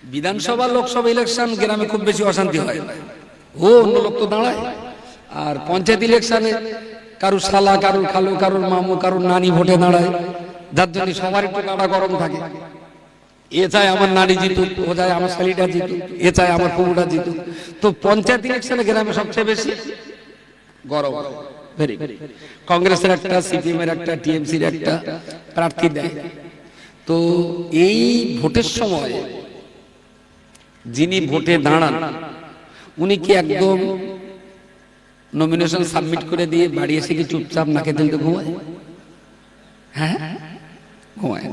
বিধানসভা লোকসভা ইলেকশন গ্রামে খুব বেশি অশান্তি হয়, ও অন্য লোক তো দাঁড়ায়। আর পঞ্চায়েত ইলেকশনে কারুর শালা, কারুর খালু, কারুর মামু, কারুর নানি ভোটে দাঁড়ায়, যার জন্য সবার একটু কাটা গরম থাকে। এ চায় আমার নানি জিতুক, ও চায় আমার শালিটা জিতুক, এ চায় আমার পুকুরটা জিতুক। তো পঞ্চায়েত ইলেকশনে গ্রামে সবচেয়ে বেশি গরম। কংগ্রেসের একটা, সিপিএম এর একটা, টিএমসির একটা প্রার্থী দেয়। তো এই ভোটের সময় যিনি ভোটে দাঁড়ান উনি কি একদম নমিনেশন সাবমিট করে দিয়ে বাড়ি এসে কি চুপচাপ নাকে দিলতে ঘুমায়? হ্যাঁ, ঘুমায়।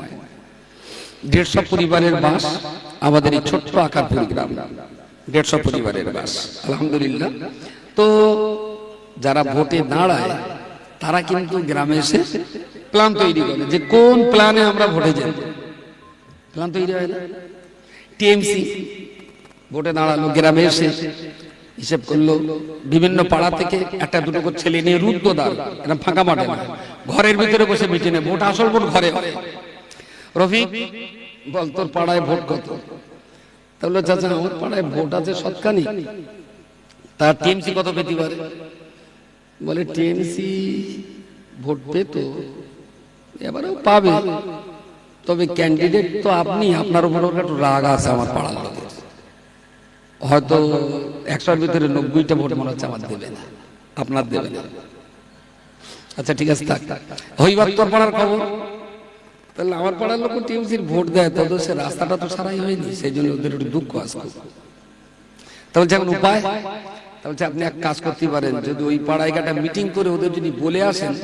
150 পরিবারের বাস আমাদের এই ছোট্ট আকারপুর গ্রাম, 150 পরিবারের বাস, আলহামদুলিল্লাহ। তো যারা ভোটে দাঁড়ায় তারা কিন্তু গ্রামে এসে প্ল্যান তৈরি করে যে কোন প্ল্যানে আমরা ভোটে যাই। প্ল্যান তৈরি হয় না? টিএমসি ভোটে দাঁড়ালো, গ্রামে এসে হিসেব করলো বিভিন্ন পাড়া থেকে একটা দুটো করে ছেলে নিয়ে রুদ্ধদ্বার, এটা ফাঁকা মাঠে না, ঘরের ভিতরে বসে মিটিনে ভোট, আসল ভোট ঘরে হয়। রফিক বল তোর পাড়ায় ভোট কত? তাহলে চাচা আমার পাড়ায় ভোট আছে শতখানি, তার টিএমসি কত পেতে পারে? বলে টিএমসি ভোট পেত, এবারেও পাবে, তবে ক্যান্ডিডেট তো আপনি, আপনার উপর একটু রাগ আছে আমার পাড়ার লোকের, হয়তো 100-এর ভিতরে 90টা ভোট মনে হচ্ছে আমার দেবে না, আপনার দেবে না। আচ্ছা ঠিক আছে, থাক, হইবার তোর পাড়ার খবর। তাহলে আমার পাড়ার লোক টিএমসির ভোট দেয়, তবে সে রাস্তাটা তো সারাই হয়নি, সেই জন্য ওদের একটু দুঃখ আসবে। তাহলে যেমন উপায়, তাহলে আপনি এক কাজ করতে পারেন, যদি ওই পাড়ায় একটা মিটিং করে ওদের যদি বলে আসেন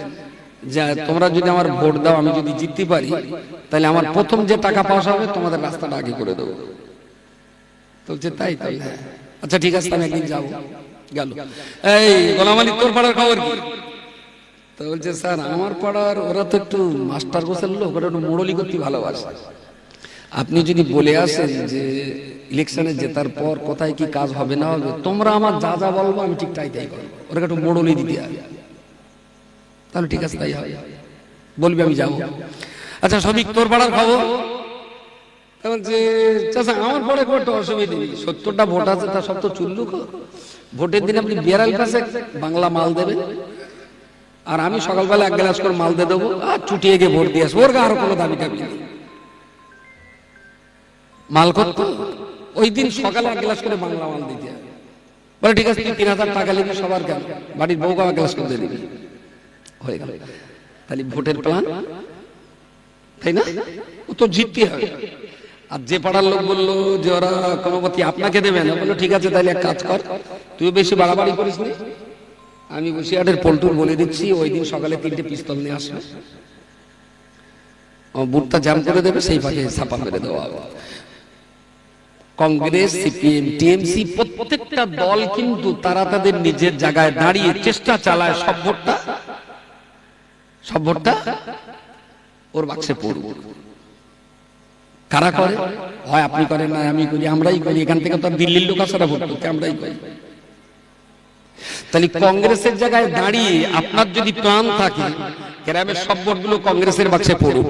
যে তোমরা যদি আমার ভোট দাও, আমি যদি জিততে পারি, তাহলে আমার প্রথম যে টাকা পাস হবে তোমাদের রাস্তাটা আগে করে দেবো। বলছে তাই? তাই আচ্ছা ঠিক আছে, আমি একদিন যাবো। গেল, এই গোলাম আলী তোর পাড়ার খবর কি? তো বলছে স্যার আমার পাড়ার ওরা তো একটু মাস্টার গোছের লোক, ওরা একটু মোড়লি করতে ভালোবাসে। আপনি যদি বলে আসেন যে ইলেকশনে জেতার পর কোথায় কি কাজ হবে না হবে, তোমরা আমার যা যা বলবো আমি ঠিক তাই তাই করবো, ওরা একটু মোড়লি দিতে হবে। তাহলে ঠিক আছে, তাই হবে, বলবি আমি যাবো। আচ্ছা সবিক তোর পাড়ার খবর? বলছে চাচা আমার পরে কোনো অসুবিধা নেই, 70টা ভোট আছে, তা সব তো চুল্লু। ভোটের দিন আপনি বিয়ারাল কাছে বাংলা মাল দেবেন, আর আমি সকালবেলা 1 গ্লাস করে মাল দিয়ে দেবো, আর চুটিয়ে গিয়ে ভোট দিয়ে আসবো, ওর আরো কোনো দাবি টাবি নেই। মাল করতো ওই দিন সকালে 1 গ্লাস করে বাংলা মাল দিতে হবে। বলে ঠিক আছে, 3000 টাকা লিখে সবার কেন, বাড়ির বউকে 1 গ্লাস করে দিয়ে দিবি, হয়ে গেল। তাহলে ভোটের প্ল্যান, তাই না? ও তো জিততে হবে। আর যে পাড়ার লোক বললো যে ওরা কোনোমতে আপনাকে দেবে না, বললো ঠিক আছে তাহলে এক কাজ কর, তুই বেশি বাড়াবাড়ি করিস নি, আমি বসিরহাটের পল্টুর বলে দিচ্ছি ওই দিন সকালে 3টে পিস্তল নিয়ে আসবে, বুটটা জাম করে দেবে, সেই ফাঁকে ছাপা মেরে দেওয়া হবে। কংগ্রেস, সিপিএম, টিএমসি প্রত্যেকটা দল কিন্তু তারা তাদের নিজের জায়গায় দাঁড়িয়ে চেষ্টা চালায় সব ভোটটা ওর বাক্সে পড়বে। কারা করে? হয় আপনি করেন, না আমি করি, আমরাই করি, এখান থেকে তো দিল্লির লোক আসে না ভোট করতে, আমরাই করি। তাহলে কংগ্রেসের জায়গায় দাঁড়িয়ে আপনার যদি প্ল্যান থাকে গ্রামের সব ভোটগুলো কংগ্রেসের বাক্সে পড়ুক,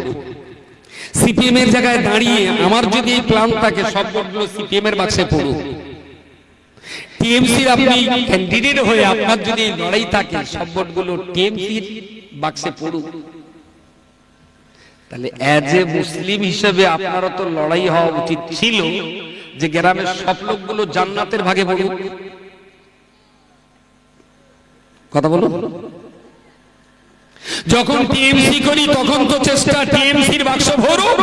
সিপিএম এর জায়গায় দাঁড়িয়ে আমার যদি এই প্ল্যান থাকে সব ভোটগুলো সিপিএম এর বাক্সে পড়ুক, টিএমসির আপনি ক্যান্ডিডেট হয়ে আপনার যদি লড়াই থাকে সব ভোটগুলো টিএমসির বাক্সে পড়ুক। তাহলে এজ এ মুসলিম হিসেবে আপনারও তো লড়াই হওয়া উচিত ছিল যে গ্রামের সব লোকগুলো জান্নাতের ভাগে পড়ুক। কথা বলুন, যখন টিএমসি করি তখন তো চেষ্টা টিএমসির বাক্স ভরুক,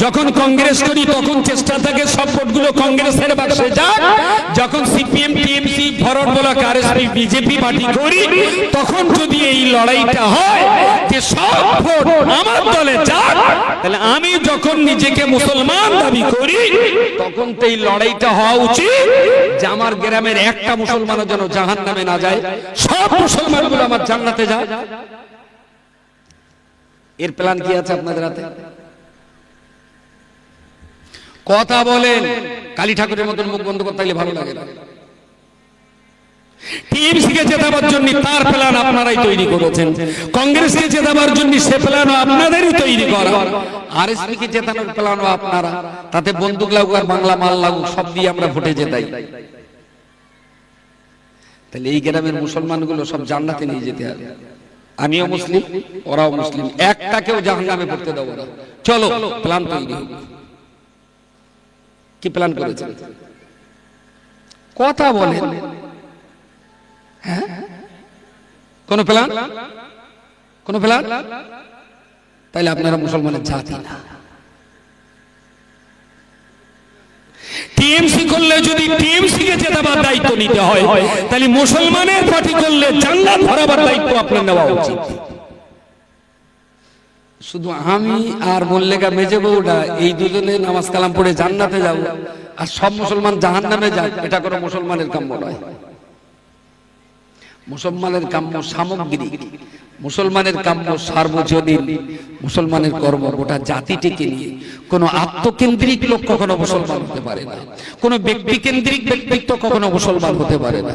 যখন কংগ্রেস করি তখন চেষ্টা থাকে সব ভোটগুলো কংগ্রেসের বাক্সে যাক, যখন CPM, TMC, forward block, RSP, BJP party করি তখন যদি এই লড়াইটা হয় যে সব ভোট আমার দলে যাক, তাহলে আমি যখন নিজেকে মুসলমান দাবি করি তখন তো এই লড়াইটা হওয়া উচিত যে আমার গ্রামের একটা মুসলমানও যেন জাহান্নামে না যায়, সব মুসলমানগুলো আমার জান্নাতে যায়। এর প্ল্যান কি আছে আপনাদের হাতে? কথা বলেন, কালী ঠাকুরের মতন মুখ বন্ধ করতে গেলে ভালো লাগে না। টিএমসিকে জেতাবার জন্য তার প্ল্যান আপনারাই তৈরি করেছেন, কংগ্রেসকে জেতাবার জন্য সে প্ল্যানও আপনাদেরই তৈরি করা, আরএসপিকে জেতানোর প্ল্যানও আপনারা। তাতে বন্দুক লাগুক আর বাংলা মাল লাগুক, সব দিয়ে আমরা ভোটে জেতাই। তাহলে এই গ্রামের মুসলমানগুলো সব জান্নাতে নিয়ে যেতে হবে। আমিও মুসলিম, ওরাও মুসলিম, একটাকেও জাহান্নামে পড়তে দেবো না। চলো প্ল্যান তৈরি হোক। কি প্ল্যান করেছেন? কথা বলেন। হ্যাঁ, কোন প্ল্যান? কোন প্ল্যান? তাইলে আপনারা মুসলমানের জাতি না। টিএমসি করলে যদি টিএমসি কে জেতাবার দায়িত্ব নিতে হয়, তাহলে মুসলমানের পার্টি করলে জান্নাত ভরাবার দায়িত্ব আপনার নেওয়া উচিত। শুধু আমি আর মোল্লেকা মেজে বউটা এই দুজনে নামাজ কালাম পড়ে জান্নাতে যাব আর সব মুসলমান জাহান্নামে যায়, এটা কোনো মুসলমানের কাম্য নয়। মুসলমানের কাম্য সামগ্রিক, মুসলমানের কাম্য সার্বজনীন, মুসলমানের কর্ম গোটা জাতিটিকে নিয়ে। কোন আত্মকেন্দ্রিক লোক কখনো মুসলমান হতে পারে না, কোন ব্যক্তি কেন্দ্রিক ব্যক্তিত্ব কখনো মুসলমান হতে পারে না।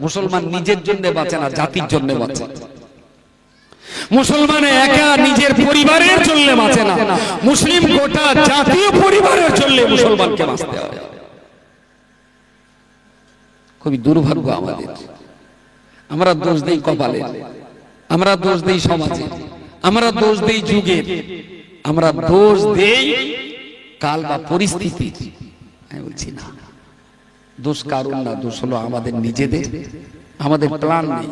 মুসলমান নিজের জন্য বাঁচে না, জাতির জন্য বাঁচে। মুসলমান একা নিজের পরিবারের জন্য বাঁচে না, মুসলিম গোটা জাতীয় পরিবারের জন্য মুসলমানকে বাঁচতে হয়। খুবই দুর্ভাগ্য আমাদের। আমরা দোষ দেই কপালে, আমরা দোষ দেই সমাজে, আমরা দোষ দেই যুগের, আমরা দোষ দেই কাল বা পরিস্থিতি। আমি বলছি না, দোষ কারণ না, দোষ হলো আমাদের নিজেদের। আমাদের প্ল্যান নেই,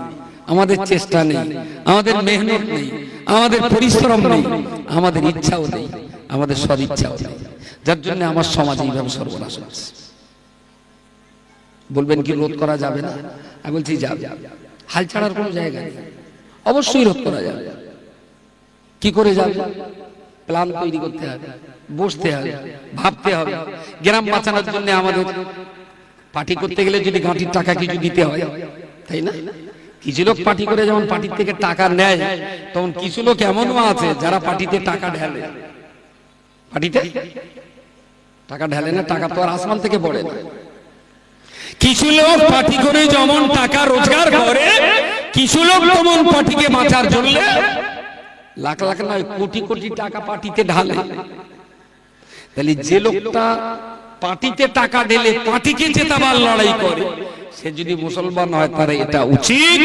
আমাদের চেষ্টা নেই, আমাদের মেহনত নেই, আমাদের পরিশ্রম নেই, আমাদের ইচ্ছাও নেই, আমাদের সদিচ্ছাও নেই, যার জন্য আমার সমাজ এইভাবে সর্বনাশ হচ্ছে। বলবেন কি রোধ করা যাবে না? আমি বলছি যাবে। হাল ছাড়ার কোনো জায়গা নেই, অবশ্যই রোধ করা যাবে। কি করে যাবে? প্ল্যান তৈরি করতে হবে, বসতে হবে, ভাবতে হবে। গ্রাম বাঁচানোর জন্য আমাদের পার্টি করতে গেলে যদি গাঁটির টাকা কিছু দিতে হয়, তাই না? কিছু লোক পার্টি করে যেমন পার্টির থেকে টাকা নেয়, তখন কিছু লোক এমনও আছে যারা পার্টিতে টাকা ঢেলে। পার্টিতে টাকা ঢেলে না, টাকা তো আর আসমান থেকে পড়ে না। কিছু লোক পার্টি করে যেমন টাকা রোজগার করে, কিছু লোক তেমন পার্টিকে বাঁচার জন্য লাখ লাখ নয় কোটি কোটি টাকা পার্টিতে ঢালে। তাহলে যে লোকটা পার্টিতে টাকা ঢেলে পার্টিকে জেতাবার লড়াই করে, সে যদি মুসলমান হয় তার এটা উচিত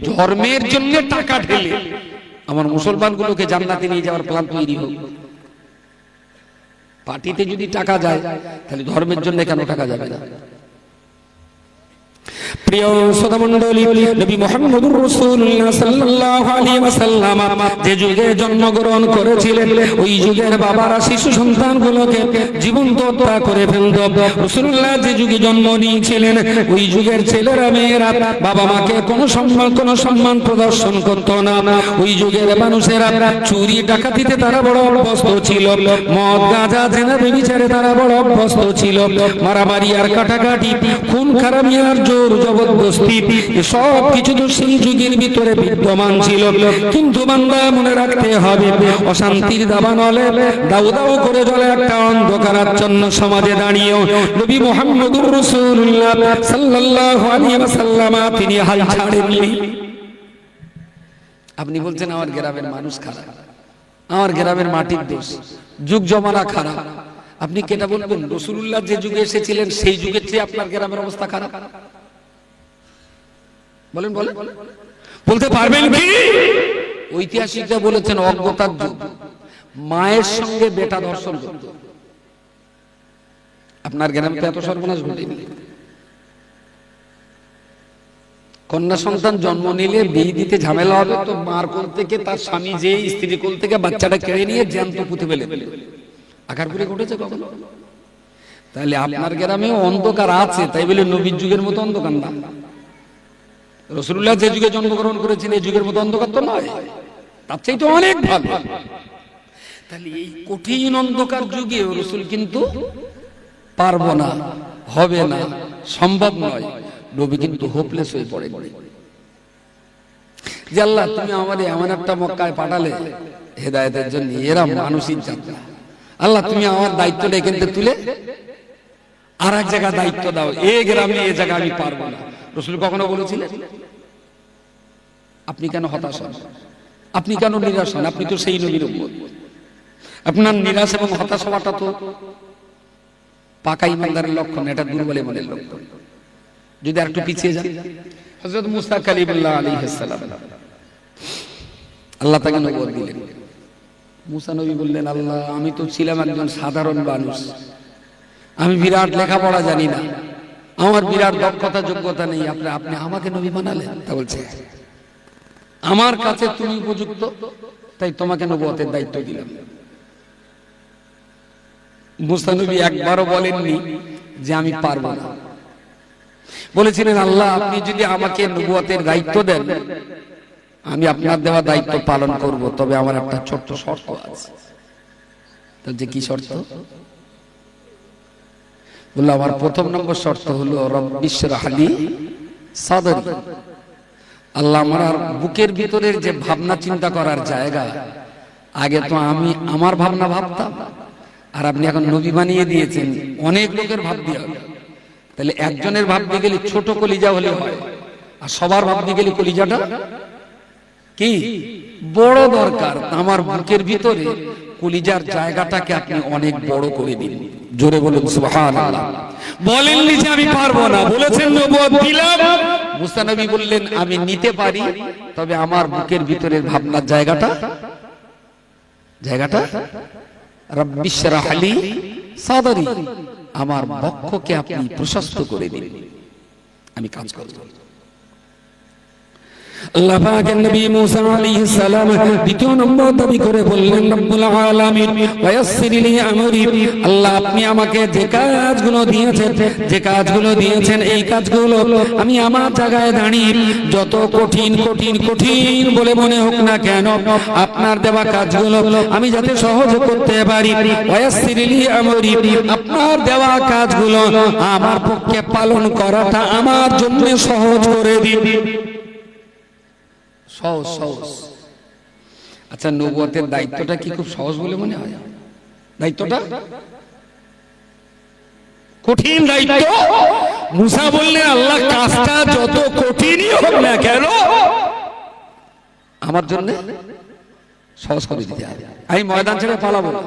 ধর্মের জন্য টাকা ঢেলে আমার মুসলমানগুলোকে জান্নাতে নিয়ে যাওয়ার প্ল্যান তৈরি হোক। পার্টিতে যদি টাকা যায়, তাহলে ধর্মের জন্য কেন টাকা যাবে না? প্রিয় শ্রোতা মণ্ডলী, নবী মুহাম্মদুর রাসূলুল্লাহ সাল্লাল্লাহু আলাইহি ওয়াসাল্লাম যে যুগে জন্মগ্রহণ করেছিলেন, ওই যুগের বাবারা শিশু সন্তানগুলোকে জীবন্ত হত্যা করে ফেলত। রাসূলুল্লাহ যে যুগে জন্ম নিয়েছিলেন, ওই যুগের ছেলেরা মেয়েরা বাবা মাকে কোনো সম্মান প্রদর্শন করত না। ওই যুগের মানুষেরা চুরি ডাকাতিতে তারা বড় অভ্যস্ত ছিল, মদ গাঁজা জেনা ব্যভিচারে তারা বড় অভ্যস্ত ছিল, মারামারি আর কাটাকাটি, খুন খারাপি আর জোর জবরদস্তি, সব কিছু তো সেই যুগের ভিতরে বিদ্যমান ছিল। কিন্তু বান্দা মনে রাখতে হবে, অশান্তির দাবানলে দাউ দাউ করে জ্বলে একটা অন্ধকারাচ্ছন্ন সমাজে দাঁড়িয়েও নবী মুহাম্মদুর রাসূলুল্লাহ সাল্লাল্লাহু আলাইহি ওয়াসাল্লাম তিনি হাল ছাড়েননি। আপনি বলছেন আমার গ্রামের মানুষ খারাপ, আমার গ্রামের মাটির দোষ, যুগ জমানা খারাপ। আপনি কেটা বলবেন রাসূলুল্লাহ যে যুগে এসেছিলেন সেই যুগের চেয়ে আপনার গ্রামের অবস্থা খারাপ? বলেন বলেন, বলতে পারবেন কি? ঐতিহাসিকরা বলেছেন অজ্ঞতার যুগ, মায়ের সঙ্গে বেটা ধর্ষণ করত। আপনার গ্রামে এত সর্বনাশ ঘটেনি। কন্যা সন্তান জন্ম নিলে বিয়ে দিতে ঝামেলা হবে, তো মার কোল থেকে তার স্বামী যে স্ত্রী কোল থেকে বাচ্চাটা কেড়ে নিয়ে জ্যান্ত পুঁতে ফেলে দিল। আকারপুরে ঘটেছে কখনো? তাহলে আপনার গ্রামেও অন্ধকার আছে, তাই বলে নবীর যুগের মতো অন্ধকার না। রাসূলুল্লাহ যে যুগে জন্মগ্রহণ করেছেন এই যুগের মতো অন্ধকার তো নয়, তার চেয়ে তো অনেক ভালো। তাহলে এই কঠিন অন্ধকার যুগে রাসূল কিন্তু পারবো না, হবে না, সম্ভব নয়, নবী কিন্তু হোপলেস হয়ে পড়ে। যে আল্লাহ তুমি আমাদের এমন একটা মক্কায় পাঠালে হেদায়েতের জন্য, এরা মানুষই জানতো না। আল্লাহ তুমি আমার দায়িত্বটা এখান থেকে তুলে আর এক জায়গায় দায়িত্ব দাও, এ গ্রামে এ জায়গায় আমি পারবো না। রাসূল কখনো বলেছিলেন? আপনি কেন হতাশ হন, আপনি কেন নিরাশ হন? আপনি তো সেই নবীর উম্মত। আপনার নিরাশ এবং হতাশ হওয়াটা তো পাকা ইমানদারের লক্ষণ, এটা দুর্বল ইমানের লক্ষণ। যদি আরেকটু পিছিয়ে যান, হযরত মুসা কালিমুল্লাহ আলাইহিস সালাম, আল্লাহ তাকে নবুয়ত দিলেন। মুসা নবী বললেন, আল্লাহ আমি তো ছিলাম একজন সাধারণ মানুষ, আমি বিরাট লেখাপড়া জানি না, আমার বিরাট দক্ষতা যোগ্যতা নেই, আপনি আমাকে নবী বানালেন। তা বলছে, আমার কাছে তুমি উপযুক্ত, তাই তোমাকে নবুয়তের দায়িত্ব দিলাম। মুসা নবী একবারও বলেননি যে আমি পারবো না। বলেছিলেন, আল্লাহ আপনি যদি আমাকে নবুয়তের দায়িত্ব দেন, আমি আপনার দেওয়া দায়িত্ব পালন করব, তবে আমার একটা ছোট্ট শর্ত আছে। তো যে কি শর্ত? বললো, আমার প্রথম নম্বর শর্ত হলো রব্বিশ রাহলি সাদরি। আল্লাহ আমার বুকের ভিতরের যে ভাবনা চিন্তা করার জায়গা, আগে তো আমি আমার ভাবনা ভাবতাম, আর আপনি এখন নবী বানিয়ে দিয়েছেন, অনেক লোকের ভাবতে হবে। তাহলে একজনের ভাবতে গেলে ছোট কলিজা হলে হয়, আর সবার ভাবতে গেলে কলিজাটা কি বড় দরকার। আমার বুকের ভিতরে কলিজার জায়গাটাকে আপনি অনেক বড় করে দিন। জোরে বলুন সুবহানাল্লাহ। বলেননি যে আমি পারবো না, বলেছেন নবুয়ত দিলাম। মুসা নবী বললেন, আমি নিতে পারি, তবে আমার বুকের ভিতরের ভাবনার জায়গাটা রব্বিশ রাহলি সাদরি, আমার বক্ষকে আপনি প্রশস্ত করে দিন, আমি কাজ করব। আল্লাহ পাকের নবী মুসা আলাইহিস সালাম দ্বিতীয় নম্বর দাবি করে বললেন, রব্বুল আলামিন ওয়ায়াসসির লি আমরি। আল্লাহ আপনি আমাকে যে কাজগুলো দিয়েছেন এই কাজগুলো আমি আমার জায়গায় দাঁড়িয়ে যত কঠিন বলে মনে হোক না কেন, আপনার দেওয়া কাজগুলো আমি যাতে সহজ করতে পারি। ওয়ায়াসসির লি আমরি, আপনার দেওয়া কাজগুলো আমার পক্ষে পালন করাটা আমার জন্য সহজ করে দিন। সহজ। আচ্ছা, নবুয়তের দায়িত্বটা কি খুব সহজ বলে মনে হয়? দায়িত্বটা কঠিন দায়িত্ব। মুসা বললেন, আল্লাহ কাজটা যত কঠিনই হোক না কেন আমার জন্য সহজ করে দিতে হবে। আমি ময়দান ছেড়ে পালাবো না।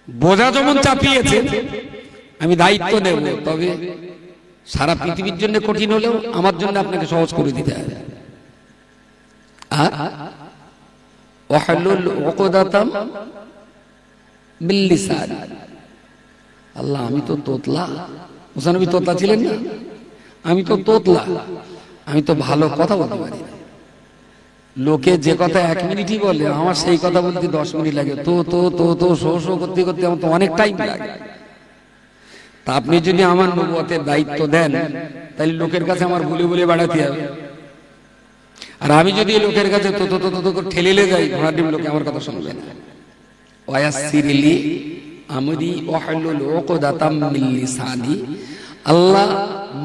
বোঝা যেমন চাপিয়েছে, আমি দায়িত্ব নেব, তবে সারা পৃথিবীর জন্য কঠিন হলেও আমার জন্য আপনাকে সহজ করে দিতে হবে। আল্লাহ আমি তো তোতলা, মুসা নবী তোতলা ছিলেন না? আমি তো তোতলা, আমি তো ভালো কথা বলতে পারি না। লোকে যে কথা 1 মিনিটই বলে, আমার সেই কথা বলতে 10 মিনিট লাগে। তো শো করতে আমার তো অনেক টাইম লাগে। তা আপনি যদি আমার নবুয়তের দায়িত্ব দেন, তাহলে লোকের কাছে আমার বলে বেড়াতে হবে। আর আমি যদি লোকের কাছে তো ঠেলে যাই, ঘোড়ার ডিম, লোকে আমার কথা শুনবে না। ওয়ায়াসসির লি আমরি ওয়াহলুল উকদাতাম মিন লিসানি। আল্লাহ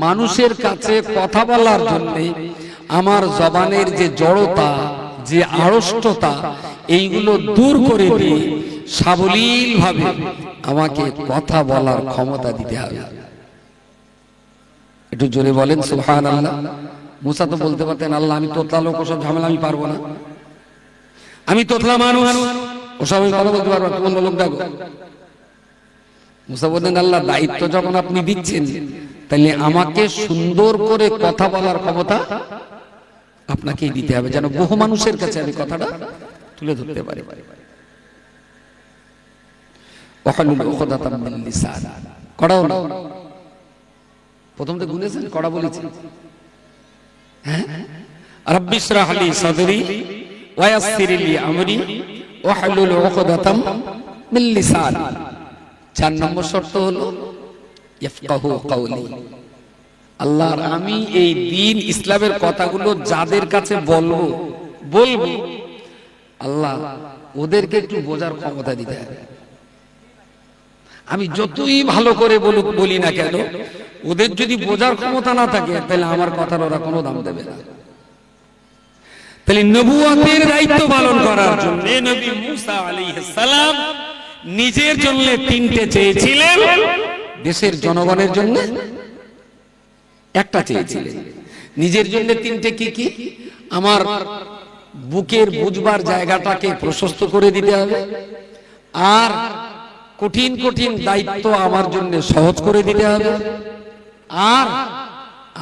মানুষের কাছে কথা বলার জন্য আমার জবানের যে জড়তা, যে আড়ষ্টতা, এইগুলো দূর করে দিয়ে সাবলীল ভাবে আমাকে কথা বলার ক্ষমতা দিতে হবে। একটু জোরে বলেন সুবহানাল্লাহ। মুসা তো বলতে পারতেন, আল্লাহ আমি তোতলা লোক, ওসব ঝামেলা আমি পারবো না, আমি তোতলা মানুষ, ওসব আমি কথা বলতে পারবো না, তোমার লোক ডাকো। মুসা বললেন, আল্লাহ দায়িত্ব যখন আপনি দিচ্ছেন, তাহলে আমাকে সুন্দর করে কথা বলার ক্ষমতা আপনাকেই দিতে হবে, যেন বহু মানুষের কাছে আমি কথাটা তুলে ধরতে পারি। কড়াও না, প্রথম তো গুনেছেন, কড়া বলেছেন। রব্বিশ রাহলি সাদরি ওয়ায়াসসির লি আমরি ওয়াহলুল উকদাতাম মিন লিসানি। 4 নম্বর শর্ত হলো ইফকাহু কওলি। আল্লাহ আমি এই দ্বীন ইসলামের কথাগুলো যাদের কাছে বলবো, আল্লাহ ওদেরকে একটু বোঝার ক্ষমতা দিতে হবে। আমি যতই ভালো করে বলি না কেন, ওদের যদি বোঝার ক্ষমতা না থাকে, তাহলে আমার কথার ওরা কোনো দাম দেবে না। তাহলে নবুয়তের দায়িত্ব পালন করার জন্য নবী মুসা আলাইহিস সালাম নিজের জন্য 3টে চেয়েছিলেন, দেশের জনগণের জন্য একটা চেয়েছিলেন নিজের জন্য তিনটে। কি কি? আমার বুকের বুঝবার জায়গাটাকে প্রশস্ত করে দিতে হবে, আর কঠিন কঠিন দায়িত্ব আমার জন্য সহজ করে দিতে হবে, আর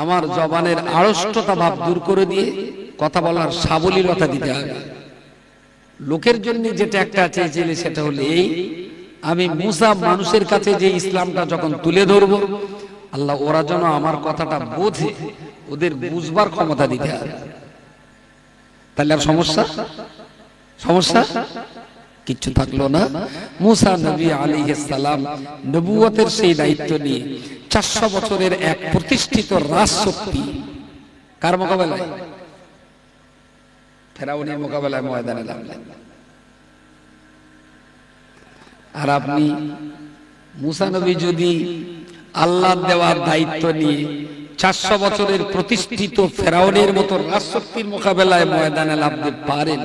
আমার জবানের আড়ষ্টতা ভাব দূর করে দিয়ে কথা বলার সাবলীলতা দিতে হবে। লোকের জন্য যেটা একটা চেয়েছিলে সেটা হলো এই, আমি মুসা মানুষের কাছে যে ইসলামটা যখন তুলে ধরবো, আল্লাহ ওরা যেন আমার কথাটা বোঝে, ওদের বুঝবার ক্ষমতা দিতে হবে। তাহলে আর সমস্যা কিচ্ছু থাকলো না। মুসা নবী আলাইহিস সালাম নবুয়তের সেই দায়িত্ব নিয়ে 400 বছরের এক প্রতিষ্ঠিত রাজশক্তি কার মোকাবেলায়? ফেরাউনের মোকাবেলায় ময়দানে নামলেন। আর আপনি মুসা নবী যদি আল্লাহর দেওয়া দায়িত্ব নিয়ে 400 বছরের প্রতিষ্ঠিত ফেরাউনের মতো রাজশক্তির মোকাবেলায় ময়দানে নামতে পারেন,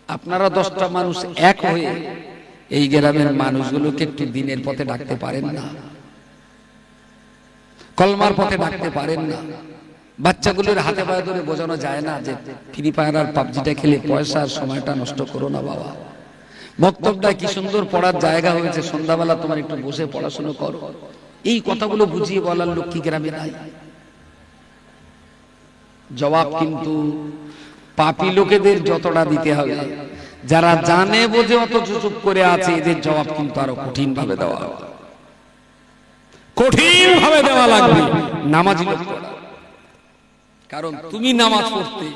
আপনারা 10টা মানুষ এক হয়ে এই গ্রামের মানুষগুলোকে একটু দিনের পথে ডাকতে পারেন না? কলমার পথে ডাকতে পারেন না? বাচ্চাগুলোর হাতে পায়ে ধরে বোঝানো যায় না যে ফ্রি ফায়ার আর পাবজিটা খেলে পয়সা আর সময়টা নষ্ট করো না বাবা, মক্তবটা কি সুন্দর পড়ার জায়গা হয়েছে, সন্ধ্যাবেলা তোমার একটু বসে পড়াশোনা করো। এই কথাগুলো বুঝিয়ে বলার লোক কি গ্রামে নাই? জবাব কিন্তু পাপী লোকেদের যতটা দিতে হবে, যারা জানে বোঝে অথচ চুপ করে আছে, এদের জবাব কিন্তু আরো কঠিন ভাবে দেওয়া হবে, কঠিন ভাবে দেওয়া লাগবে নামাজি লোক। কারণ তুমি নামাজ পড়তে,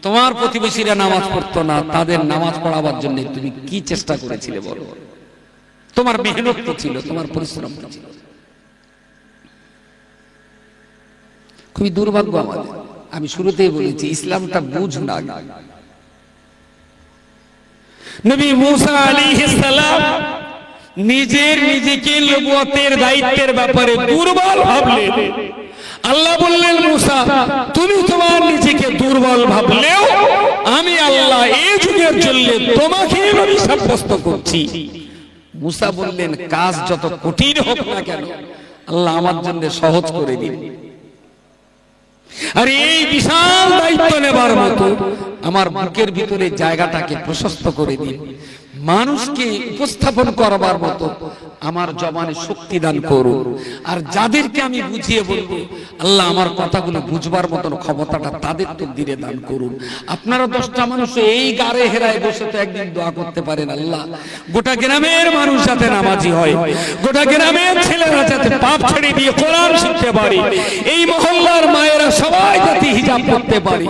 তোমার প্রতিবেশীরা নামাজ পড়তো না, তাদের নামাজ পড়াবার জন্য তুমি কি চেষ্টা করেছিলে বলো? তোমার মেহনত তো ছিল, তোমার পরিশ্রম তো ছিল। খুবই দুর্ভাগ্য আমাদের, আমি শুরুতেই বলেছি ইসলামটা বুঝ না। নবী মুসা আলাইহিস সালাম নিজেকে নবুয়তের দায়িত্বের ব্যাপারে দুর্বল ভাবলেন। আল্লাহ বললেন, মুসা তুমি তোমার নিজেকে দুর্বল ভাবলেও আমি আল্লাহ এই যুগের জন্য তোমাকে নবী সাব্যস্ত করছি। মুসা বললেন, কাজ যত কঠিন হোক না কেন আল্লাহ আমার জন্য সহজ করে দিন। আর এই বিশাল দায়িত্ব নেবার মতো আমার বুকের ভিতরে জায়গাটাকে প্রশস্ত করে দিন। মানুষকে উপস্থাপন করবার মতো আমার জবানে শক্তি দান করুন। আর যাদেরকে আমি বুঝিয়ে বলবো, আল্লাহ আমার কথাগুলো বুঝবার মতন ক্ষমতাটা তাদের তো দিলে দান করুন। আপনারা 10টা মানুষ এই গাড়ে হেরায় বসে তো একদিন দোয়া করতে পারেন, আল্লাহ গোটা গ্রামের মানুষ যাতে নামাজি হয়, গোটা গ্রামের ছেলেরা যাতে পাপ ছেড়ে দিয়ে কোরআন শিখতে পারে, এই মহল্লার মায়েরা সবাই যাতে হিজাব করতে পারে।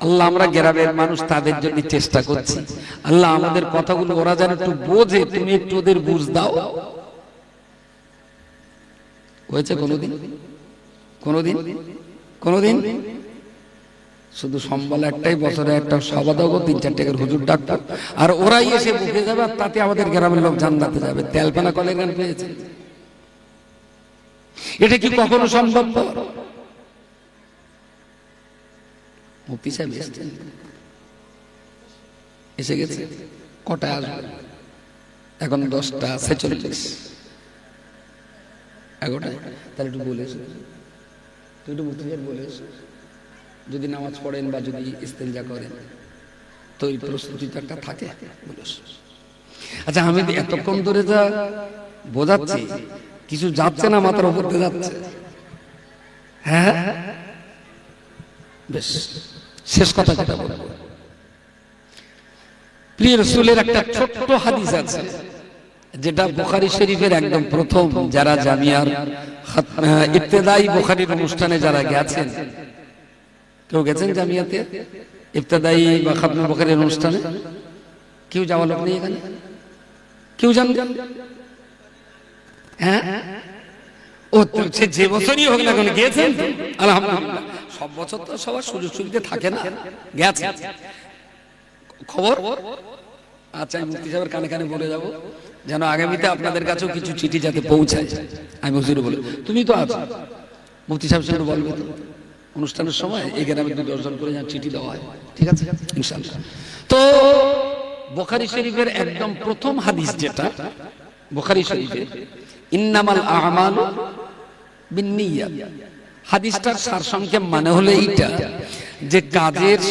আল্লাহ আমরা গ্রামের মানুষ তাদের জন্য চেষ্টা করছি। আল্লাহ আমাদের কথাগুলো ওরা যেন একটু বোঝে, তুমি একটু ওদের বুঝ দাও। হয়েছে কোনদিন? শুধু সম্বল একটাই, বছরে একটা সভা দাও, 3-4 টাকার হুজুর ডাক্তার, আর ওরাই এসে বুকে যাবে, আর তাতে আমাদের গ্রামের লোক জান্নাতে যাবে। তেলপানা কলের গান পেয়েছে, এটা কি কখনো সম্ভব? মুফতি সাহেব এসে গেছে, কটায় আসবে? এখন 10:46, 11টায়। তাহলে একটু বলে এসো, একটু মুফতি সাহেব বলে এসো, যদি নামাজ পড়েন বা যদি ইস্তেঞ্জা করেন তো এই প্রস্তুতিটা একটা থাকে। আচ্ছা, আমি এতক্ষণ ধরে যা বোঝাচ্ছি কিছু যাচ্ছে না, মাথার উপর দিয়ে যাচ্ছে। হ্যাঁ, বেশ, শেষ কথা যেটা বলবো, প্রিয় রাসূলের একটা ছোট্ট হাদিস আছে যেটা বুখারী শরীফের একদম প্রথম, যারা জামিয়ার ইবতেদাই বুখারীর অনুষ্ঠানে যারা গেছেন, কেউ গেছেন জামিয়াতে ইবতেদাই বা খাতমে বুখারীর অনুষ্ঠানে? কেউ যাওয়া লোক নেই এখানে? কেউ জান? হ্যাঁ, ও যে বছরই হোক না কেন গিয়েছেন? আলহামদুলিল্লাহ। সব বছর তো সবার সুযোগ সুবিধা থাকে না, গেছে খবর। আচ্ছা, আমি মুফতি সাহেবের কানে কানে বলে যাবো যেন আগামীতে আপনাদের কাছেও কিছু চিঠি যাতে পৌঁছায়। আমি হুজুরে বলে, তুমি তো আছো, মুফতি সাহেব সঙ্গে বলবে তো অনুষ্ঠানের সময় এই গ্রামে 2-10 জন করে যেন চিঠি দেওয়া হয়, ঠিক আছে ইনশাআল্লাহ। তো বুখারী শরীফের একদম প্রথম হাদিস যেটা বুখারী শরীফে, ইন্নামাল আ'মালু বিন্নিয়াত, হাদিসটার সারসংক্ষেপ মানে হলো এইটা যে কাজের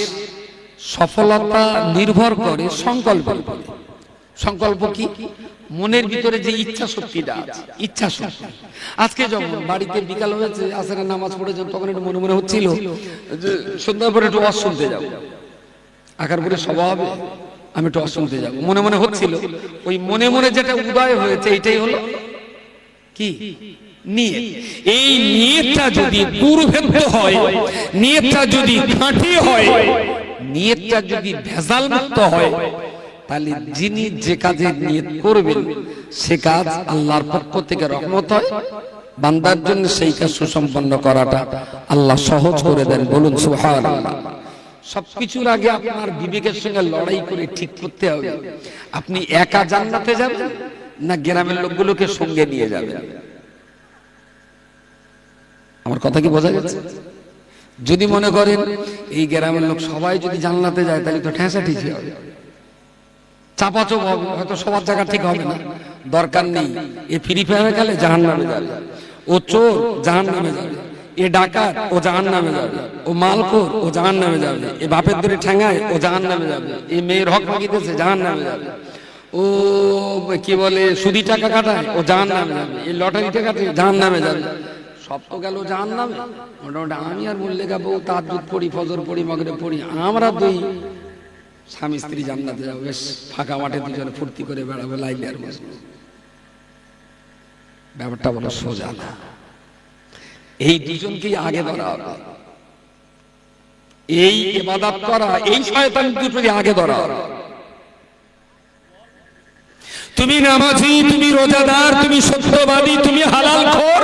সফলতা নির্ভর করে সংকল্পের উপরে। সংকল্প কি? মনের ভিতরে যে ইচ্ছা শক্তিটা আছে, ইচ্ছা শক্তি। আজকে যখন বাড়িতে বিকাল হয়েছে, আসরের নামাজ পড়েছেন, তখন একটু মনে মনে হচ্ছিল যে সন্ধ্যার পরে একটু ওয়াজ শুনতে যাবো, আকারপুরে সভা হবে, আমি একটু ওয়াজ শুনতে যাবো, মনে মনে হচ্ছিল। ওই মনে মনে যেটা উদয় হয়েছে এটাই হলো কি? নিয়ত। এই নিয়তটা যদি দুর্ভেদ্য হয়, নিয়তটা যদি খাঁটি হয়, নিয়তটা যদি ভেজাল মুক্ত হয়, তাহলে যিনি যে কাজে নিয়ত করবেন সে কাজ আল্লাহর পক্ষ থেকে রহমত হয়। বান্দার জন্য সেই কাজ সুসম্পন্ন করাটা আল্লাহ সহজ করে দেন। বলুন সুবহানাল্লাহ। সবকিছুর আগে আপনার বিবেকের সঙ্গে লড়াই করে ঠিক করতে হবে আপনি একা জান্নাতে যাবেন না গ্রামের লোকগুলোকে সঙ্গে নিয়ে যাবেন। আমার কথা কি বোঝা যাচ্ছে? যদি মনে করেন এই গ্রামের লোক সবাই যদি জান্নাতে যায় তাহলে তো ঠেসা ঠিকই হবে, চাপাচোপ হবে, হয়তো সবার জায়গা ঠিক হবে না। দরকার নেই। এ ফ্রি ফায়ারে গেলে জাহান্নামে যাবে, ও চোর জাহান্নামে যাবে, এ ডাকাত ও জাহান্নামে যাবে, ও মালখোর ও জাহান্নামে যাবে, এ বাপের ধরে ঠ্যাঙায় ও জাহান্নামে যাবে, এ মেয়ের হক মাগিতেছে জাহান্নামে যাবে, ও কি বলে সুদি টাকা কাটায় ও জাহান্নামে যাবে, এই লটারি টাকা জাহান্নামে যাবে। সব তো গেল জাহান্নামে। মোটামুটি আমি আর মল্লিকা বউ তাহাজ্জুদ পড়ি, ফজর পড়ি, মাগরিব পড়ি, আমরা দুই স্বামী স্ত্রী জান্নাতে যাবো। বেশ ফাঁকা মাঠে দুজনে ফুর্তি করে বেড়াবো, লাইলে আর বসবো। ব্যাপারটা বলো সোজা না। এই দুজনকেই আগে ধরা হবে। এই ইবাদত করা, এই শয়তান দুটোই আগে ধরা হবে। তুমি নামাজি, তুমি রোজাদার, তুমি সত্যবাদী, তুমি হালালখোর,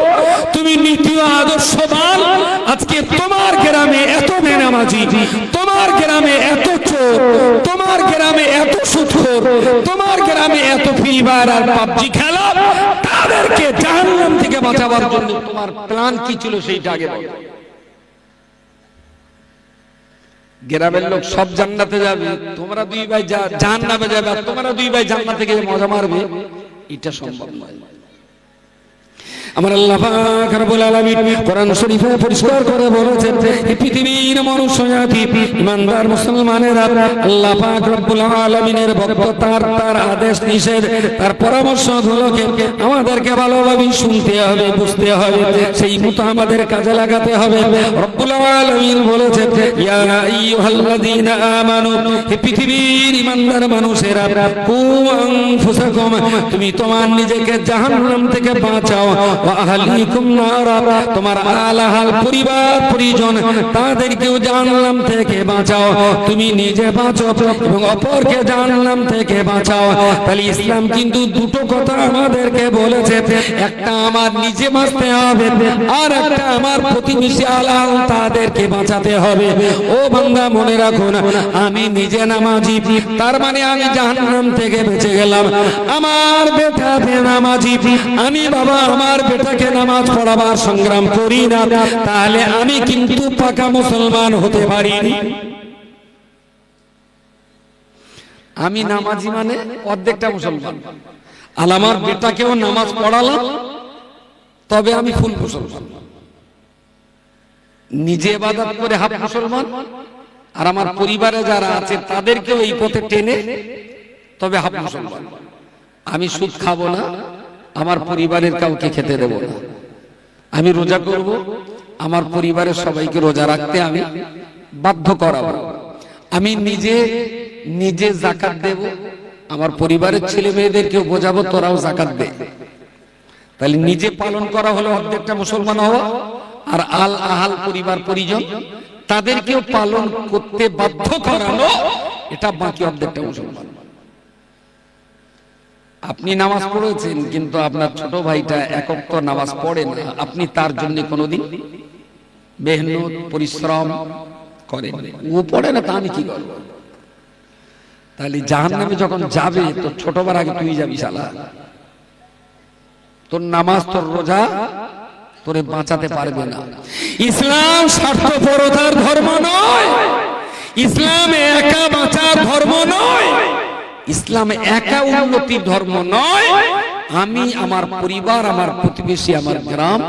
তুমি নীতি ও আদর্শবান। আজকে তোমার গ্রামে এত বেনামাজি, তোমার গ্রামে এত চোর, তোমার গ্রামে এত সুদখোর, তোমার গ্রামে এত ফ্রি ফায়ার আর পাবজি খেলা, তাদেরকে জাহান্নাম থেকে বাঁচাবার জন্য তোমার প্ল্যান কি ছিল সেইটা আগে বলো। গ্রামের লোক সব জান্নাতে যাবে, তোমরা দুই ভাই জাহান্নামে যাবে, আর তোমরা দুই ভাই জান্নাতে গিয়ে মজা মারবে, এটা সম্ভব নয়। আমার আল্লাহ পাক রব্বুল আলামিন কোরআন শরীফে পরিষ্কার করে বলেছেন, এই পৃথিবীর মানুষ জাতি ইমানদার মুসলমানেরা আল্লাহ পাক রব্বুল আলামিনের ভক্ত, তার আদেশ নিষেধ, তার পরামর্শগুলোকে আমাদেরকে ভালোভাবে শুনতে হবে, বুঝতে হবে, সেই মতো আমাদের কাজে লাগাতে হবে। রব্বুল আলামিন বলেছেন, ইয়া আইয়ুহাল্লাযীনা আমানু, এই পৃথিবীর ইমানদার মানুষেরা, কু আনফুসাকুম, তুমি তোমার নিজেকে জাহান্নাম থেকে বাঁচাও, তোমার আলাহাল পরিবার পরিজন তাদেরকেও জাহান্নাম থেকে বাঁচাও, তুমি নিজে বাঁচো এবং অপরকে জাহান্নাম থেকে বাঁচাও। তাহলে ইসলাম কিন্তু দুটো কথা আমাদেরকে বলেছে, একটা আমার নিজে বাঁচতে হবে, আর একটা আমার প্রতিবেশী আলাল তাদেরকে বাঁচাতে হবে। ও বান্দা মনে রাখুন, আমি নিজে নামাজি, তার মানে আমি জাহান্নাম থেকে বেঁচে গেলাম। আমার বেটা বেনামাজি, আমি বাবা আমার বেটাকে নামাজ পড়াবার সংগ্রাম করি না, তাহলে আমি কিন্তু পাকা মুসলমান হতে পারিনি। আমি নামাজি মানে অর্ধেকটা মুসলমান, আর আমার বেটাকেও নামাজ পড়ালাম, তবে আমি ফুল মুসলমান। নিজে ইবাদত করে হাফ মুসলমান, আর আমার পরিবারে যারা আছে তাদেরকেও এই পথে টেনে তবে হাফ মুসলমান। আমি সুদ খাবো না, আমার পরিবারের কাউকে খেতে দেব না, আমি রোজা করব, আমার পরিবারের সবাইকে রোজা রাখতে আমি বাধ্য করাবো, আমি নিজে যাকাত দেব, আমার পরিবারের ছেলে মেয়েদেরকেও বোঝাবো তোরাও যাকাত দে। তাহলে নিজে পালন করা হলো অর্ধেকটা মুসলমান হওয়া, আর আল আহাল পরিবার পরিজন তাদেরকেও পালন করতে বাধ্য করানো, এটা বাকি অর্ধেকটা মুসলমান। আপনি নামাজ পড়েছেন কিন্তু আপনার ছোট ভাইটা এক ওয়াক্ত নামাজ পড়ে না, আপনি তার জন্য কোনোদিন মেহনত পরিশ্রম করেন, ও পড়ে না, তা আমি কি করব? তাহলে জাহান্নামে যখন যাবে তো ছোটবার আগে তুই যাবি শালা। তোর নামাজ তোর রোজা তোরে বাঁচাতে পারবে না। ইসলাম স্বার্থপরতার ধর্ম নয়, ইসলাম একা বাঁচার ধর্ম নয়, ইসলাম একা উন্নতির ধর্ম নয়। আমি আমার পরিবার, আমার প্রতিবেশী, আমার গ্রাম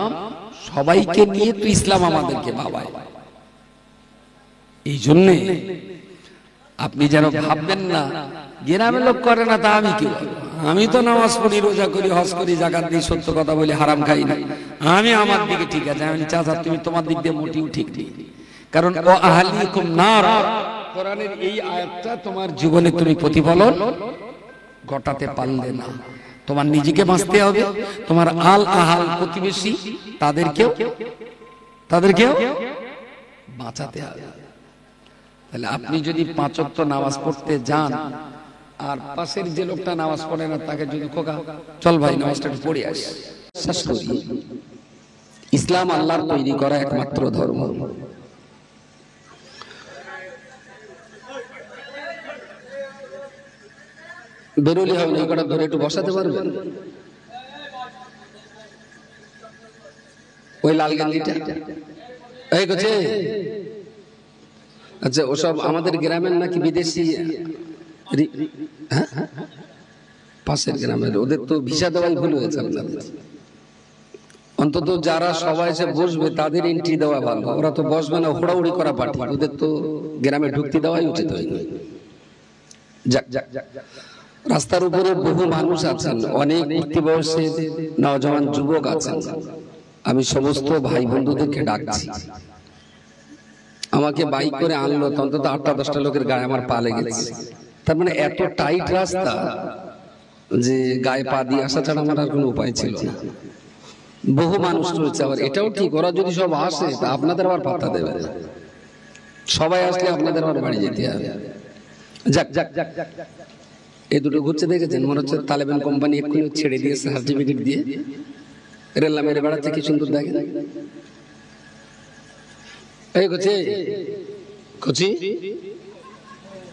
সবাইকে নিয়ে তো ইসলাম আমাদেরকে ভাবায়। এই জন্যে আপনি যেন ভাববেন না গ্রামের লোক করে না তা আমি কি, আমি তো নামাজ পড়ি, রোজা করি, হজ করি, যাকাত দিই, সত্য কথা বলি, হারাম খাই না, আমি আমার দিকে ঠিক আছে। আমি চাচা তুমি তোমার দিক দিয়ে মোটেও ঠিক নেই, কারণ ও আহলিকুম নার, কোরআনের এই আয়াতটা তোমার জীবনে তুমি প্রতিফলন ঘটাতে পারলে না। তোমার নিজেকে বাঁচতে হবে, তোমার আল আহাল প্রতিবেশী তাদেরকেও বাঁচাতে হবে। তাহলে আপনি যদি 5 ওয়াক্ত নামাজ পড়তে যান আর পাশের যে লোকটা নামাজ পড়ে না তাকে যদি খোকা চল ভাই নামাজটা একটু পড়ে আসি, বিশ্বাস করি ইসলাম আল্লাহর তৈরি করা একমাত্র ধর্ম। বেরোলে হবে না, কটা ধরে একটু বসাতে পারবেন ওই লাল গেঞ্জিটা এই করছে। আচ্ছা ওসব আমাদের গ্রামের নাকি বিদেশি, পাশের গ্রামের, ওদের তো ভিসা দেওয়াই ভুল হয়েছে আপনাদের। অন্তত যারা সবাই এসে বসবে তাদের এন্ট্রি দেওয়া ভালো, ওরা তো বসবে না, হোড়াউড়ি করা পার্টি, ওদের তো গ্রামে ঢুকতে দেওয়াই উচিত হয়নি। রাস্তার উপরে বহু মানুষ আছেন, অনেক উঠতি বয়সের নওজওয়ান যুবক আছেন। আমি সমস্ত ভাই বন্ধুদেরকে ডাকছি, আমাকে বাইক করে আনলো, অন্তত 8-10টা লোকের গায়ে আমার পা লেগেছে। তার মানে এত টাইট রাস্তা যে গায়ে পা দিয়ে আসা ছাড়া আমার আর কোনো উপায় ছিল না। বহু মানুষ রয়েছে, আবার এটাও ঠিক, ওরা যদি সব আসে তা আপনাদের আবার পাত্তা দেবে না, সবাই আসলে আপনাদের আবার বাড়ি যেতে হবে। যাক যাক যাক যাক, এই দুটো ঘুরছে দেখেছেন, মনে হচ্ছে তালেবান কোম্পানি এক্ষুনি ছেড়ে দিয়েছে সার্টিফিকেট দিয়ে, রেল্লা মেরে বেড়াচ্ছে, কি সুন্দর দেখে। এই কচি কচি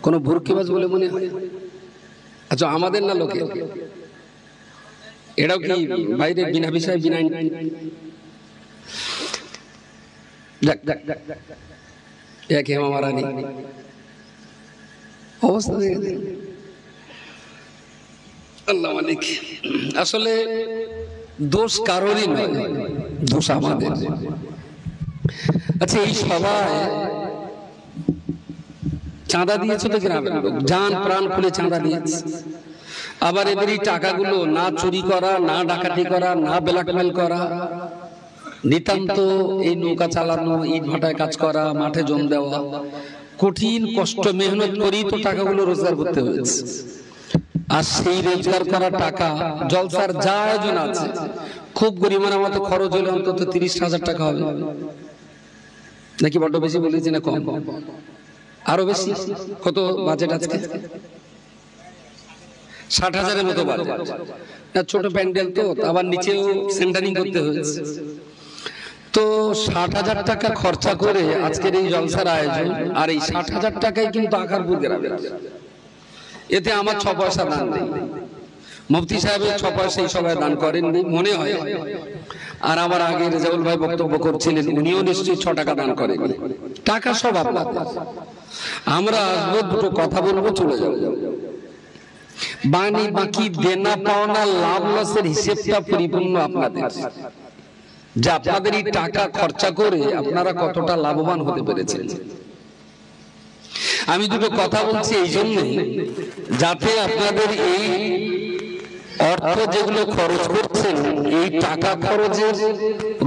কোন বুরকিবাজ বলে মনে হয়? আচ্ছা আমাদের না লোকে, এটাও কি বাইরে বিনা বিষয় বিনা এক হেমা মারানি অবস্থা দেখে আল্লাহ মালিক। আসলে দোষ কারোরই নয়, দোষ আমাদের। আচ্ছা এই সবাই চাঁদা দিয়েছে তো গ্রামের লোক, জান প্রাণ খুলে চাঁদা দিয়েছে। আবার এদের এই টাকাগুলো না চুরি করা, না ডাকাতি করা, না ব্ল্যাকমেল করা, নিতান্ত এই নৌকা চালানো, ইট ভাটায় কাজ করা, মাঠে জম দেওয়া, কঠিন কষ্ট মেহনত করেই তো টাকাগুলো রোজগার করতে হয়েছে। আর সেই রোজগার করা টাকা জলসার যা আয়োজন আছে, খুব গরিবের মতো খরচ হলে অন্তত 30,000 টাকা হবে নাকি? বড্ড বেশি বলেছি না কম? আরো বেশি? কত বাজেট আজকে? 60,000-এর মতো বাজেট। ছোট প্যান্ডেল তো, আবার নিচেও সেন্টারিং করতে হয়েছে। তো 60,000 টাকা খরচা করে আজকের এই জলসার আয়োজন, আর এই 60,000 টাকাই কিন্তু আকারপুর গ্রামে। এতে আমার 6 পয়সা দান নেই, মুফতি সাহেবের 6 পয়সা এই সবাই দান করেননি মনে হয়। আর আমার আগে রেজাউল ভাই বক্তব্য করছিলেন, উনিও নিশ্চয়ই 6 টাকা দান করেন। টাকা সব আপনাদের। আমরা আসবো, দুটো কথা বলবো, চলে যাবো। বানি বাকি দেনা পাওনা লাভ লসের হিসেবটা পরিপূর্ণ আপনাদের, যে আপনাদের এই টাকা খরচা করে আপনারা কতটা লাভবান হতে পেরেছেন। আমি দুটো কথা বলছি এই জন্য, যাতে আপনাদের এই অর্থ যেগুলো খরচ করছেন, এই টাকা খরচের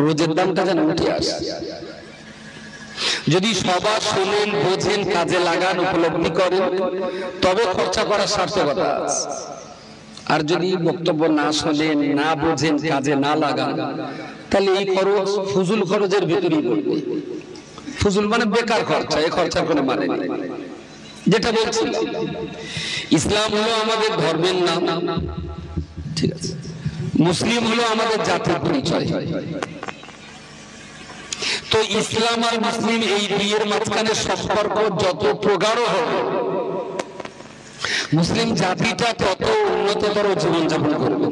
রোজের দামটা যেন উঠে আসে। যদি সবার শোনেন, বোঝেন, কাজে লাগান, উপলব্ধি করেন, তবে খরচা করার সার্থকতা আছে। আর যদি বক্তব্য না শোনেন, না বোঝেন, কাজে না লাগান, তাহলে এই খরচ ফুজুল খরচের ভেতরেই পড়বে। ফুজুল মানে বেকার খরচা, এই খরচার কোনো মানে নেই। যেটা বলছি, ইসলাম হলো আমাদের ধর্মের নাম, ঠিক আছে, মুসলিম হলো আমাদের জাতির পরিচয়। তো ইসলাম আর মুসলিম এই দুইয়ের মাঝখানে সম্পর্ক যত প্রগাঢ় হবে, মুসলিম জাতিটা তত উন্নততর জীবনযাপন করবে।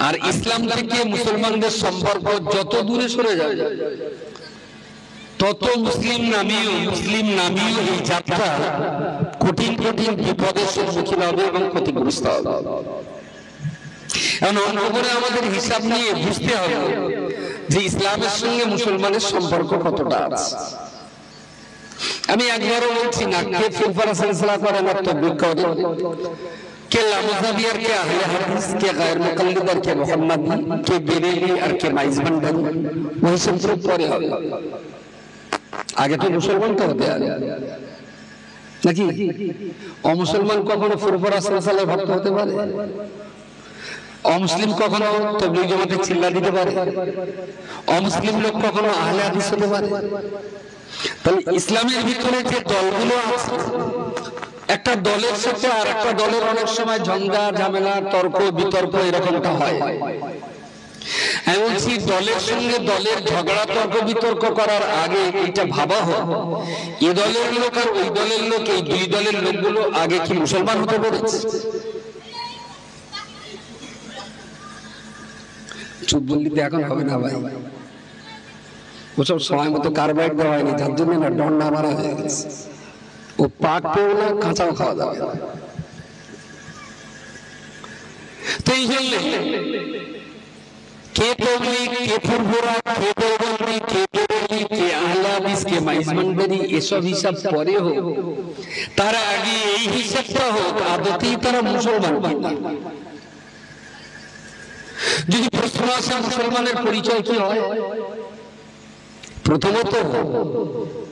আর ইসলাম থেকে মুসলমানদের সম্পর্ক যত দূরে সরে যাবে, তত মুসলিম নামীয় এই যাত্রা কঠিন কঠিন বিপদের সম্মুখীন হবে এবং ক্ষতিগ্রস্ত হবে। এখন অন্য করে আমাদের হিসাব নিয়ে বুঝতে হবে যে ইসলামের সঙ্গে মুসলমানের সম্পর্ক কতটা আছে। আমি একবারও বলছি না কে ফুরফুরা সিলসিলা করে না তাবলীগ করে, কে লামজাবি আর কে আহলে হাদিস, কে গায়র মুকাল্লিদ আর কে মুহাম্মাদি, কে বেরেলি আর কে মাইজবান্ডারি, ওই সম্পর্ক পরে হবে। আগে তো মুসলমান তো হতে হবে নাকি? অমুসলমান কখনো ফুরফুরা সিলসিলায় ভক্ত হতে পারে? অমুসলিম কখনো তাবলীগ জামাতে চিল্লা দিতে পারে? অমুসলিম লোক কখনো আহলে হাদিস হতে পারে? তাহলে ইসলামের ভিতরে যে দলগুলো আছে, একটা দলের সাথে আর একটা দলের অনেক সময় ঝঞ্ঝা ঝামেলা তর্ক বিতর্ক এরকমটা হয়। আমি বলছি দলের সঙ্গে দলের ঝগড়া তর্ক বিতর্ক করার আগে এটা ভাবা হোক, এ দলের লোক আর ওই দলের লোক, এই দুই দলের লোকগুলো আগে কি মুসলমান হতে পেরেছে? চুপ বললি তো এখন হবে না ভাই, ওসব সময় মতো কার্বাইড দেওয়া হয়নি, যার জন্য না ডন্ডা মারা হয়ে গেছে। ও পাকেও না কাঁচাও খাওয়া যাবে না। তো এই জন্য কে তাবলীগ, কে ফুরফুরা, কে দেওবন্দি, কে বেরেলি, কে আহলে হাদিস, কে মাইজবান্ডারি, এসব হিসাব পরে হোক, তার আগে এই হিসাবটা হোক আদতেই তারা মুসলমান কিনা। যদি প্রশ্ন আসে মুসলমানের পরিচয় কি হয়, প্রথমত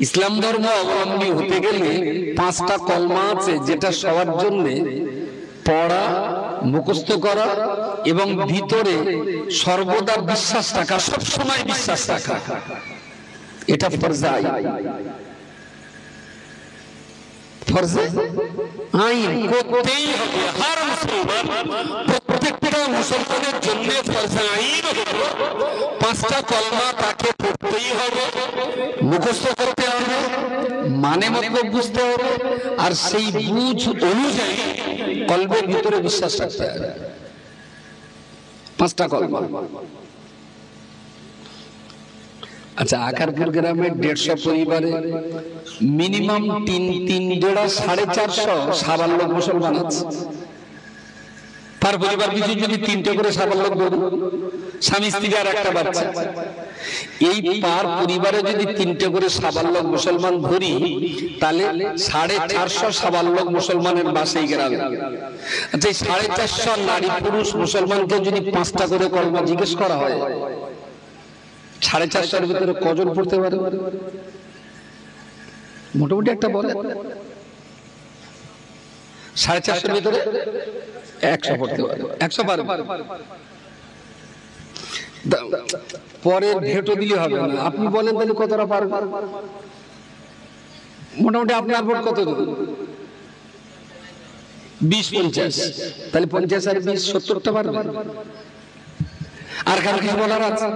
ইসলাম ধর্ম অবলম্বী হতে গেলে 5টা কলমা আছে, যেটা সবার জন্য পড়া, মুখস্থ করা এবং ভিতরে সর্বদা বিশ্বাস রাখা, সবসময় বিশ্বাস রাখা, এটা ফরজে আইন। ফরজে আইন করতেই হবে হার মুসলমান, প্রত্যেকটা মুসলমানের জন্য ফরজে আইন হলো 5টা কলমা তাকে পড়তেই হবে, মুখস্থ করতে হবে, মানে মতলব বুঝতে হবে, আর সেই বুঝ অনুযায়ী কলবের ভিতরে বিশ্বাস রাখতে হবে। 5টা কলমা। আচ্ছা, আকারপুর গ্রামের 150 পরিবারে মিনিমাম 3.5-450 সাবাল লোক মুসলমান আছে। তার পরিবার পিছু যদি 3টে করে সাবাল লোক ধরি, স্বামী স্ত্রী আর একটা বাচ্চা, এই পার পরিবারে যদি 3টে করে সাবাল লোক মুসলমান ধরি, তাহলে 450 সাবাল লোক মুসলমানের বাসেই গ্রামে। আচ্ছা, এই 450 নারী পুরুষ মুসলমানকে যদি 5টা করে কলমা জিজ্ঞেস করা হয়, 450 ভিতরে কজন পড়তে পারে? মোটামুটি একটা বলে 450 ভিতরে 100 পড়তে পারে, 100 পারে। পরে ভেটো দিলে হবে না, আপনি বলেন তাহলে কতটা পারবে? মোটামুটি আপনার ভোট কত দেবেন? 20-50, তাহলে 50 আর 20 70টা পারবে। আর কারো কিছু বলার আছে?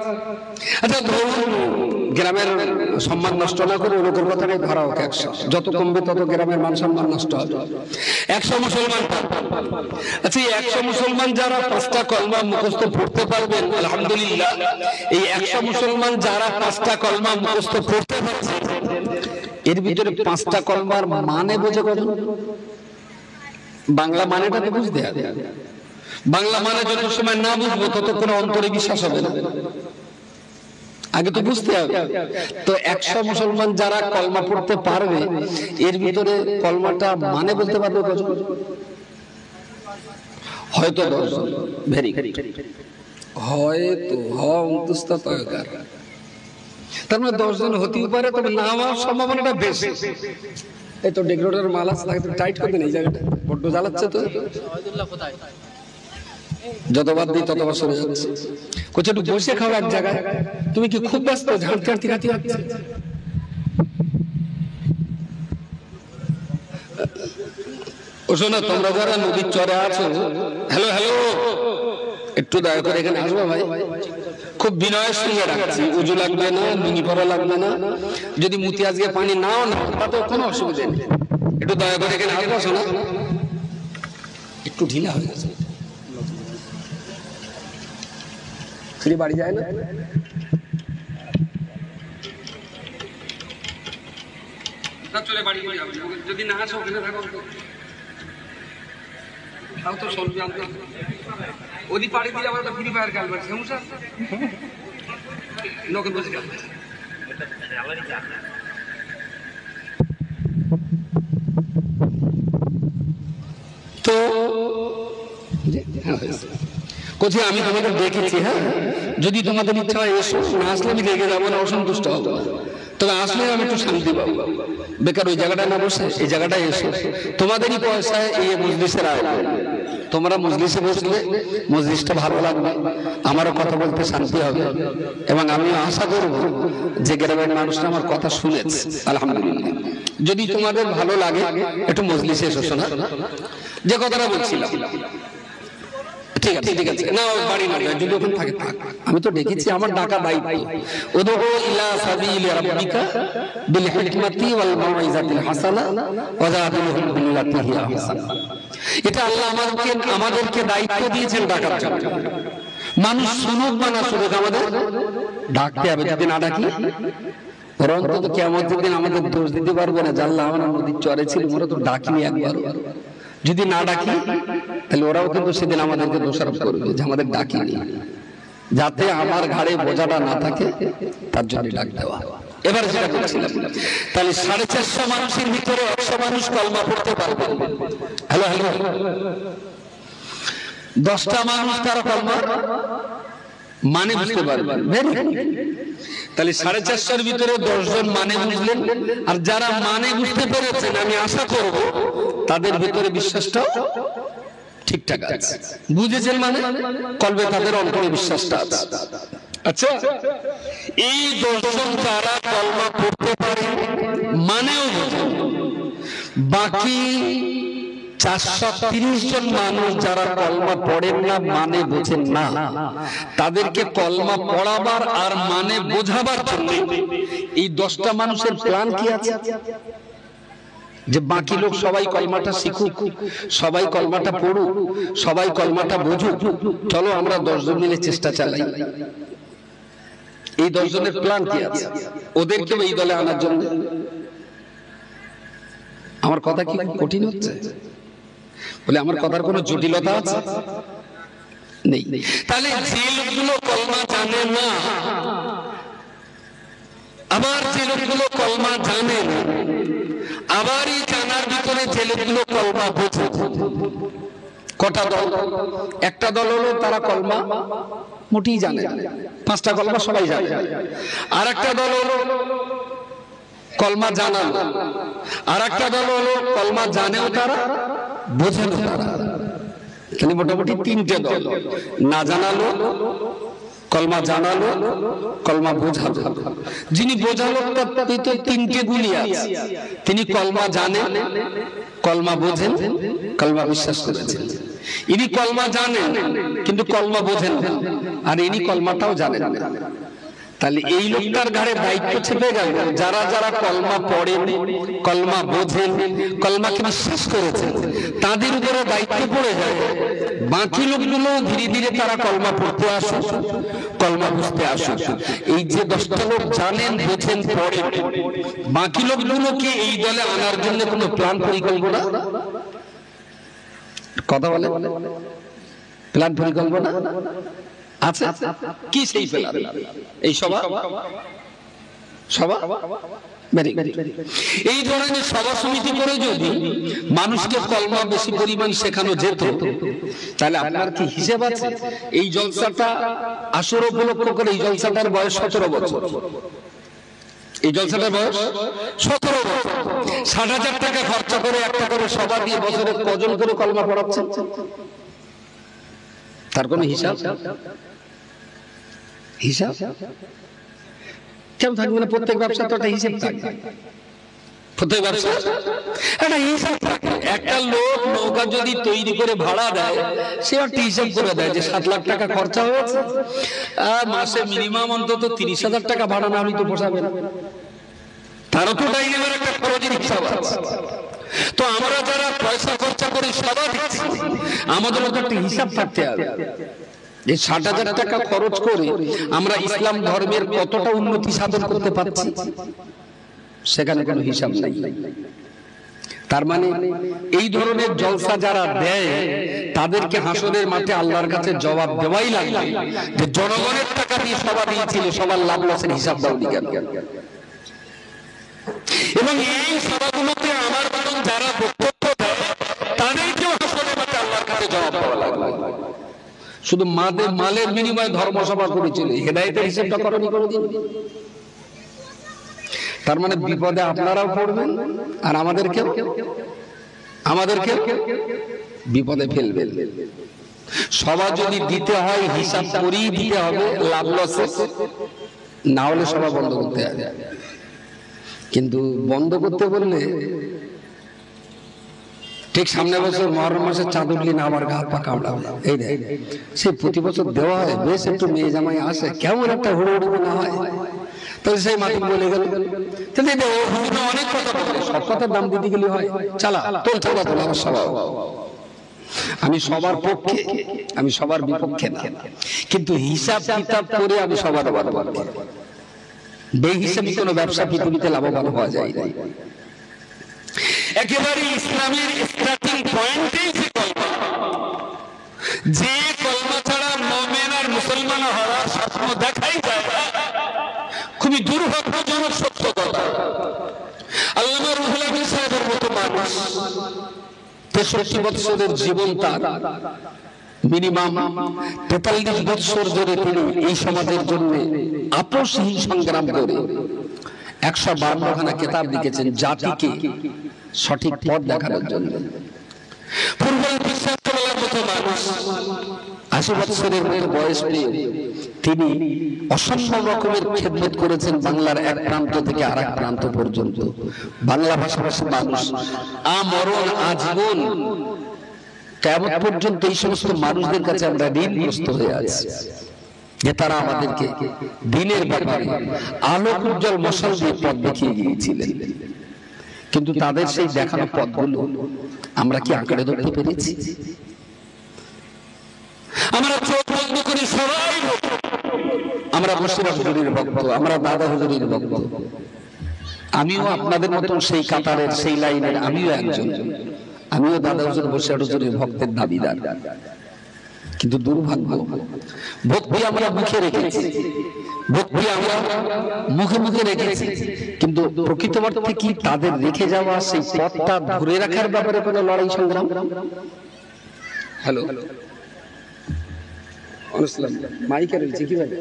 আচ্ছা, ধরুন গ্রামের সম্মান নষ্ট না করে লোকের কথাটাই ধরা হোক 100, যত কমবে তত গ্রামের মান সম্মান নষ্ট হবে। 100 মুসলমান। আচ্ছা, এই 100 মুসলমান যারা 5টা কলমা মুখস্থ পড়তে পারবেন, আলহামদুলিল্লাহ, এই 100 মুসলমান যারা 5টা কলমা মুখস্থ পড়তে পারছে, এর ভিতরে 5টা কলমার মানে বোঝে কজন? বাংলা মানেটা তো বুঝতে হবে। বাংলা মানে যত সময় না বুঝবো ততক্ষণ অন্তরে বিশ্বাস হবে না, আগে তো বুঝতে হবে। তো 100 মুসলমান যারা কলমা পড়তে পারবে, এর ভিতরে কলমাটা মানে বলতে পারবে কজন? হয়তো 10 জন। ভেরি গুড, হয়তো তার মানে 10 জন হতেই পারে, তবে না হওয়ার সম্ভাবনাটা বেশি। এই তো ডেকোরেটর মাল আছে, তাকে টাইট করে দেন, এই জায়গাটা বড্ড জ্বালাচ্ছে তো। যতবার দিই ততবার সরে যাচ্ছে। কোচ একটু বসে খাও এক জায়গায়, তুমি কি খুব ব্যস্ত? ঝাড়তে ঝাড়তে খাতি হচ্ছে। ও শোনো, তোমরা যারা নদীর চরে আছো, হ্যালো হ্যালো, একটু দয়া করে এখানে আসবো ভাই, খুব বিনয়ের সঙ্গে রাখছি। উজু লাগবে না, লুঙ্গি পরা লাগবে না, যদি মুতি আজকে পানি নাও না তাতে কোনো অসুবিধা নেই। একটু দয়া করে এখানে আসবো। শোনো, একটু ঢিলা হয়ে গেছে, ফিরে বাড়ি যায় না। চলে বাড়ি যদি না আসো ওখানে থাকো, তাও তো সবজি আনতে ওদি পাড়ি দিয়ে আবার ফ্রি ফায়ার খেলবে সমস্যা লোকের বসে খেলবে তো কোথায় আমি তোমাদের দেখেছি। হ্যাঁ, যদি তোমাদের ইচ্ছা হয় এসো, না আসলে আমি রেগে যাবো না, অসন্তুষ্ট হবো। তবে আসলে আমি একটু শান্তি পাবো। বেকার ওই জায়গাটা না বসে এই জায়গাটায় এসো, তোমাদেরই পয়সায় এই মজলিসের আয়োজন। তোমরা মজলিসে বসলে মজলিসটা ভালো লাগবে, আমারও কথা বলতে শান্তি হবে, এবং আমি আশা করব যে গ্রামের মানুষরা আমার কথা শুনেছে। আলহামদুলিল্লাহ, যদি তোমাদের ভালো লাগে একটু মজলিসে এসো। শোনা যে কথাটা বলছিলাম, ঠিক আছে ঠিক আছে, না বাড়ি না যদি ওখানে থাকে থাক। আমি তো ডেকেছি, আমার ডাকা দায়িত্ব। উদউ ইলা সাবিলি রাব্বিকা বিল হিকমাতি ওয়াল মাউইজাতিল হাসানা ওয়া জাদিলহুম বিল্লাতি হিয়া আহসান। এটা আল্লাহ আমাদেরকে দায়িত্ব দিয়েছেন ডাকার জন্য। মানুষ শুনুক বা না শুনুক, আমাদের ডাকতে হবে। যদি না ডাকি ওরা অন্তত কিয়ামতের দিন আমাদের দোষ দিতে পারবে না, জানলা আমরা নদীর চরে ছিল, ওরা তো ডাকিনি একবার। যদি না ডাকি তাহলে ওরাও কিন্তু সেদিন আমাদেরকে দোষারোপ করবে যে আমাদের ডাকিনি। যাতে আমার ঘাড়ে বোঝাটা না থাকে তার জন্য ডাক দেওয়া। এবার যেটা বলছিলাম, তাহলে 450 মানুষের ভিতরে 100 মানুষ কলমা পড়তে পারবে। হ্যালো হ্যালো, 10টা মানুষ তারা কলমা মানে বুঝতে পারবে। তাহলে 450-এর ভিতরে 10 জন মানে বুঝলেন, আর যারা মানে বুঝতে পেরেছেন আমি আশা করব তাদের ভিতরে বিশ্বাসটাও ঠিকঠাক আছে। বুঝেছেন মানে কলবে তাদের অন্তরে বিশ্বাসটা আছে। আচ্ছা, এই 10 জন যারা কলমা পড়তে পারে মানেও বোঝেন, বাকি 430 জন মানুষ যারা কলমা পড়েন না মানে বোঝেন না, তাদেরকে কলমা পড়াবার আর মানে বোঝাবার জন্য এই 10টা মানুষের প্ল্যান কি আছে? যে বাকি লোক সবাই কলমাটা শিখুক, সবাই কলমাটা পড়ুক, সবাই কলমাটা বুঝুক, চলো আমরা 10 জন মিলে চেষ্টা চালাই। এই 10 জনের প্ল্যান কি আছে ওদেরকে এই দলে আনার জন্য? আমার কথা কি কঠিন হচ্ছে? বলে আমার কথার কোনো জটিলতা আছে? নেই। তাহলে যে লোকগুলো কলমা জানে না, আবার যে লোকগুলো কলমা জানে না, আবার এই জানার ভিতরে যে লোকগুলো কলমা বোঝে, কটা দল? একটা দল হলো তারা কলমা মোটেই জানে, 5টা কলমা সবাই জানে। আর একটা দল হলো কলমা জানালো, আর একটা দল হলো কলমা জানেও তারা, বোঝেনও তারা। তাহলে মোটামুটি 3টে দল। না জানালো, কলমা জানালো, কলমা বোঝালো। যিনি বোঝালো তার 3টে গুণই আছে। তিনি কলমা জানেন, কলমা বোঝেন, কলমা বিশ্বাস করেছেন। ইনি কলমা জানেন কিন্তু কলমা বোঝেন না, আর ইনি কলমাটাও জানেন না। তাহলে এই লোকটার ঘাড়ে দায়িত্ব চেপে গেল যারা যারা কলমা পড়েন, কলমা বোঝেন, কলমাকে বিশ্বাস করেছেন, তাদের উপরে দায়িত্ব পড়ে যায় বাকি লোকগুলো ধীরে ধীরে তারা কলমা পড়তে আসুক, কলমা বুঝতে আসুক। এই যে 10টা লোক জানেন, বোঝেন, পড়েন, বাকি লোকগুলোকে এই দলে আনার জন্য কোনো প্ল্যান পরিকল্পনা, কথা বলে প্ল্যান পরিকল্পনা আছে কি? সেই প্ল্যান এই সভা এই ধরনের সভা সমিতি করে যদি মানুষকে কলমা বেশি পরিমাণ শেখানো যেত, তাহলে আপনার কি হিসেব আছে? এই জলসাটা আসর উপলক্ষ করে, এই জলসাটার বয়স 17 বছর, এই জলসাটার বয়স 17 বছর। 60,000 টাকা খরচা করে একটা করে সভা দিয়ে বছরে কজন করে কলমা পড়াচ্ছেন? তার কোন হিসাব কেন থাকবে না? প্রত্যেক ব্যবসা তো একটা হিসেব থাকে, প্রত্যেক ব্যবসা একটা হিসাব থাকে। একটা লোক নৌকা যদি তৈরি করে ভাড়া দেয়, সে একটা হিসাব করে দেয় যে 7 লাখ টাকা খরচা হয়েছে, মাসে মিনিমাম অন্তত 30,000 টাকা ভাড়া না হলে তো পোষাবে না। তারও তো ডাইনিমের একটা খরচের হিসাব আছে। তো আমরা যারা পয়সা খরচা করে সভা দিচ্ছি, আমাদের মধ্যে একটা হিসাব থাকতে হবে যে 60,000 টাকা খরচ করে আমরা ইসলাম ধর্মের কতটা উন্নতি সাধন করতে পারছি, সেখানে কোনো হিসাব নেই। তার মানে এই ধরনের জলসা যারা দেয় তাদেরকে হাসরের মাঠে আল্লাহর কাছে জবাব দেওয়াই লাগবে যে জনগণের টাকা দিয়ে সভা দিয়েছিল, সবার লাভ লসের হিসাব দাও নি কেন? এবং এই সভাগুলোতে আমার মতন যারা বক্তব্য দেয় তাদেরকেও হাসরের মাঠে আল্লাহর কাছে জবাব দেওয়া লাগবে। শুধু মালের বিনিময়ে ধর্মসভা করেছিল, হেদায়েতের হিসাবটা করনি কোনোদিন। তার মানে বিপদে আপনারাও পড়বেন আর আমাদেরকেও বিপদে ফেলবেন। সভা যদি দিতে হয় হিসাব করেই দিতে হবে, লাভ লসে, না হলে সভা বন্ধ করতে হবে। কিন্তু বন্ধ করতে বললে ঠিক সামনে বছর মহরম মাসের চাঁদ উঠলি না আমার গা পা কামড়াবে, এই দেখ সে প্রতি বছর দেওয়া হয়, বেশ একটু মেয়ে জামাই আসে, কেমন একটা হুড়োহুড়ি না হয়। তাহলে সেই মাটি বলে গেল, অনেক কথা বলে, সব কথার দাম দিতে গেলে হয়, চালা তোল চালা তোল আমার স্বভাব। আমি সবার পক্ষে, আমি সবার বিপক্ষে না, কিন্তু হিসাব কিতাব করে আমি সবার পক্ষে। বেহিসাবি কোনো ব্যবসা পৃথিবীতে লাভবান হওয়া যায় না। একেবারে ইসলামের স্টার্টিং পয়েন্টেই যে কলমা, যে কলমা ছাড়া মুমিন আর মুসলমান হওয়ার স্বপ্ন দেখাই যায় না, খুবই দুর্ভাগ্যজনক সত্য কথা। আল্লামা রুহুল আমিন সাহেবের মতো মানুষ 63 বছরের জীবন, তার মিনিমাম 43 বছর ধরে তিনি এই সমাজের জন্য আপোষহীন সংগ্রাম করে 152খানা কিতাব লিখেছেন জাতিকে সঠিক পথ দেখানোর জন্য। পূর্বের বিশ্বাস করার মতো মানুষ 80 বছরের মতো বয়স পেয়ে তিনি অসম্ভব রকমের খেদমত করেছেন বাংলার এক প্রান্ত থেকে আরেক প্রান্ত পর্যন্ত। বাংলা ভাষাভাষী মানুষ আমরণ আজীবন কিয়ামত পর্যন্ত এই সমস্ত মানুষদের কাছে আমরা ঋণগ্রস্ত হয়ে আছি যে তারা আমাদেরকে দিনের ব্যাপারে আলোক উজ্জ্বল মশাল দিয়ে পথ দেখিয়ে গিয়েছিলেন। কিন্তু তাদের সেই দেখানো পথগুলো আমরা কি আঁকড়ে ধরতে পেরেছি? আমরা চোখ বন্ধ করি সবাই, আমরা বসিরা হুজুরের ভক্ত, আমরা দাদা হুজুরের ভক্ত। আমিও আপনাদের মতন সেই কাতারের সেই লাইনের আমিও একজন, আমিও দাদা হুজুর বসিরা হুজুরের ভক্তের দাবিদার। কিন্তু দুর্ভাগ্য, ভক্তি আমরা মুখে রেখেছি, ভক্তি আমরা মুখে মুখে রেখেছি, কিন্তু প্রকৃত অর্থে কি তাদের রেখে যাওয়া সেই পথটা ধরে রাখার ব্যাপারে কোনো লড়াই সংগ্রাম? হ্যালো মাইকে রয়েছে কিভাবে?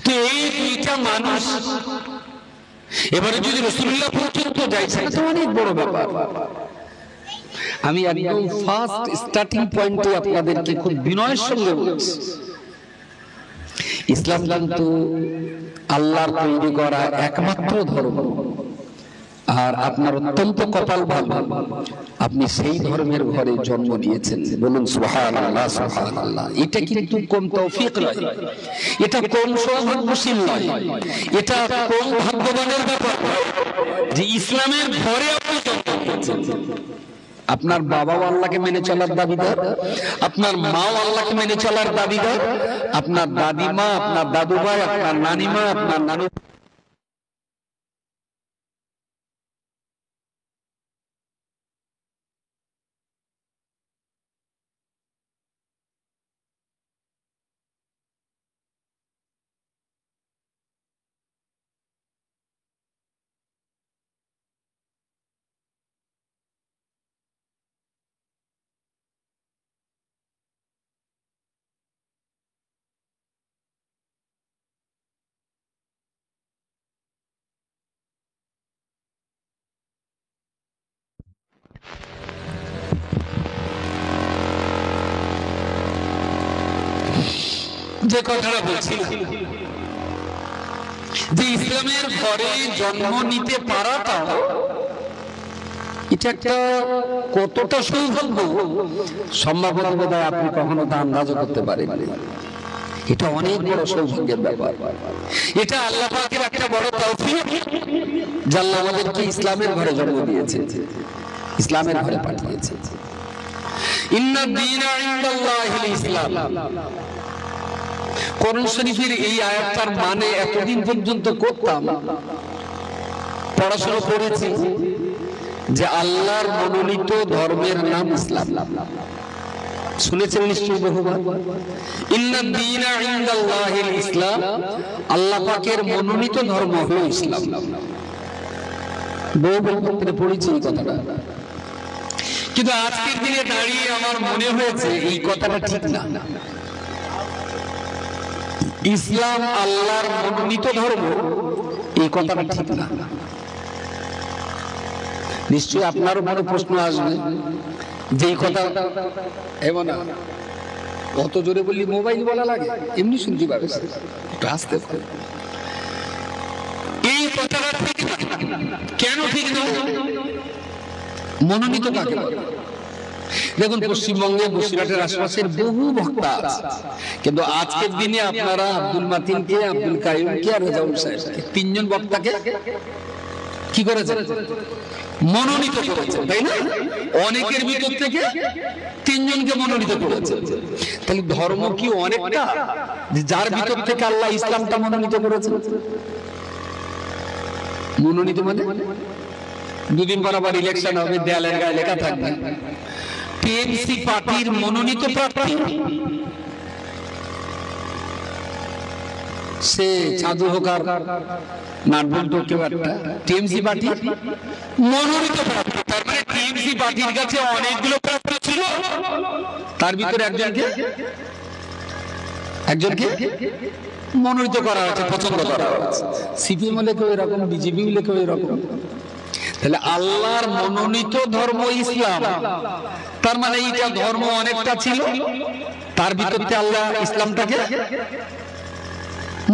তো এই দুইটা মানুষ এবারে যদি রাসূলুল্লাহ পর্যন্ত যায় সেটা তো অনেক বড় ব্যাপার। আমি একদম ফার্স্ট স্টার্টিং পয়েন্টে আপনাদেরকে খুব বিনয়ের সঙ্গে বলছি, ইসলাম কিন্তু আল্লাহর তৈরি করা একমাত্র ধর্ম। আর আপনার অত্যন্ত কপাল ভালো, আপনি সেই ধর্মের ঘরে জন্ম নিয়েছেন। বলুন সুবহানাল্লাহ সুবহানাল্লাহ। এটা কিন্তু কম তৌফিক নয়, এটা কম সৌভাগ্যশীল নয়, এটা কম ভাগ্যবানের ব্যাপার যে ইসলামের ঘরে আপনি জন্ম নিয়েছেন। আপনার বাবাও আল্লাহকে মেনে চলার দাবিদার, আপনার মাও আল্লাহকে মেনে চলার দাবিদার, আপনার দাদিমা, আপনার দাদু ভাই, আপনার নানিমা, আপনার নানু যে কথাটা বলছিলাম যে ইসলামের ঘরে জন্ম নিতে পারাটা এটা একটা কতটা সৌভাগ্য সম্ভবত বোধহয় আপনি কখনো তা আন্দাজও করতে পারেন। এটা অনেক বড় সৌভাগ্যের ব্যাপার, এটা আল্লাহ পাকের একটা বড় তৌফিক যে আল্লাহ আমাদেরকে ইসলামের ঘরে জন্ম দিয়েছে, ইসলামের ঘরে পাঠিয়েছে। ইন্না দীনা ইনদাল্লাহিল ইসলাম, কোরআন শরীফের এই আয়াতটার মানে এতদিন পর্যন্ত করতাম, পড়াশোনা করেছি যে আল্লাহর মনোনীত ধর্মের নাম ইসলাম। শুনেছেন নিশ্চয়ই বহুবার, ইন্নাদ দীনা ইনদাল্লাহিল ইসলাম, আল্লাহ পাকের মনোনীত ধর্ম হলো ইসলাম। বহুবার পড়েছি এই কথাটা, কিন্তু আজকের দিনে দাঁড়িয়ে আমার মনে হয়েছে এই কথাটা ঠিক না। ইসলাম আল্লাহর মনোনীত ধর্ম, এই কথাটা ঠিক না। নিশ্চয়ই আপনারও মনে প্রশ্ন আসবে যে এই কথা এমন কত জোরে বললি মোবাইল বলা লাগে, এমনি শুনতে পাবে, একটু আসতে পারে। এই কথাটা ঠিক না। কেন ঠিক না? মনোনীত কাকে বলে? দেখুন, পশ্চিমবঙ্গে বসিরহাটের আশপাশের বহু বক্তা আছে, কিন্তু আজকের দিনে আপনারা আব্দুল মাতিনকে, আব্দুল কাইয়ুমকে আর রেজাউল সাহেবকে, তিনজন বক্তাকে কি করেছেন? মনোনীত করেছেন, তাই না? অনেকের ভিতর থেকে তিনজনকে মনোনীত করেছেন। তাহলে ধর্ম কি অনেকটা, যার ভিতর থেকে আল্লাহ ইসলামটা মনোনীত করেছেন? মনোনীত মানে দুদিন পর আবার ইলেকশন হবে, দেয়ালের গায়ে লেখা থাকবে টিএমসি পার্টির মনোনীত প্রার্থী, সে চাঁদু হোক আর নাটবল তো কেউ একটা টিএমসি পার্টি মনোনীত প্রার্থী। তার মানে টিএমসি পার্টির কাছে অনেকগুলো প্রার্থী ছিল, তার ভিতরে একজনকে মনোনীত করা হয়েছে, পছন্দ করা হয়েছে। সিপিএম লেখেও এরকম, বিজেপি লেখেও এরকম। তাহলে আল্লাহর মনোনীত ধর্ম ইসলাম, তার মানে এইটা ধর্ম অনেকটা ছিল, তার ভিতর থেকে আল্লাহ ইসলামটাকে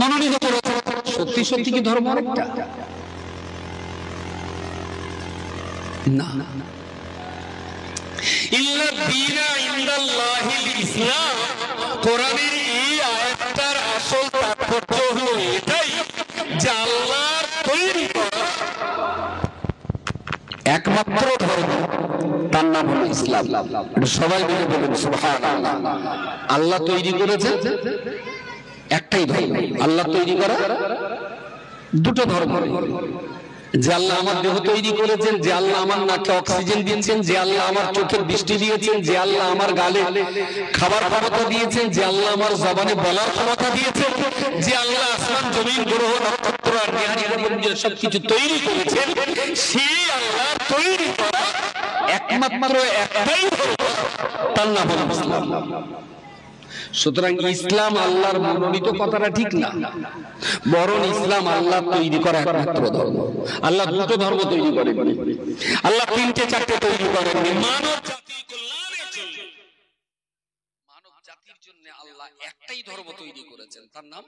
মনোনীত করেছে। সত্যি সত্যি কি ধর্ম অনেকটা? না। ইন্নাদ দীনা ইনদাল্লাহিল ইসলাম, কোরআনের এই আয়াতটার আসল তাৎপর্য হলো এটাই যে আল্লাহর তৈরি করা একমাত্র ধর্ম, তার নাম হলো ইসলাম। সবাই মিলে বলুন সুবহানাল্লাহ। আল্লাহ তৈরি করেছে একটাই ধর্ম, আল্লাহ তৈরি করা দুটো ধর্ম। যে আল্লাহ আমার দেহ তৈরি করেছেন, যে আল্লাহ আমার নাকে অক্সিজেন দিয়েছেন, যে আল্লাহ আমার চোখে দৃষ্টি দিয়েছেন, যে আল্লাহ আমার গালে খাবার ক্ষমতা দিয়েছেন, যে আল্লাহ আমার জবানে বলার ক্ষমতা দিয়েছেন, যে আল্লাহ আসমান জমিন গ্রহ নক্ষত্র আর নিহারিয়া সবকিছু তৈরি করেছেন, সেই আল্লাহ তৈরি করা একমাত্র একটাই ধর্ম, তার নাম হলো ইসলাম। সুতরাং ইসলাম আল্লাহর মনোনীত কথাটা ঠিক না, বরং ইসলাম আল্লাহ তৈরি করা একমাত্র ধর্ম। আল্লাহ দুটো ধর্ম তৈরি করেন, আল্লাহ তিনটে চারটে তৈরি করেন। মানব জাতির জন্য আল্লাহ একটাই ধর্ম তৈরি করেছেন, তার নাম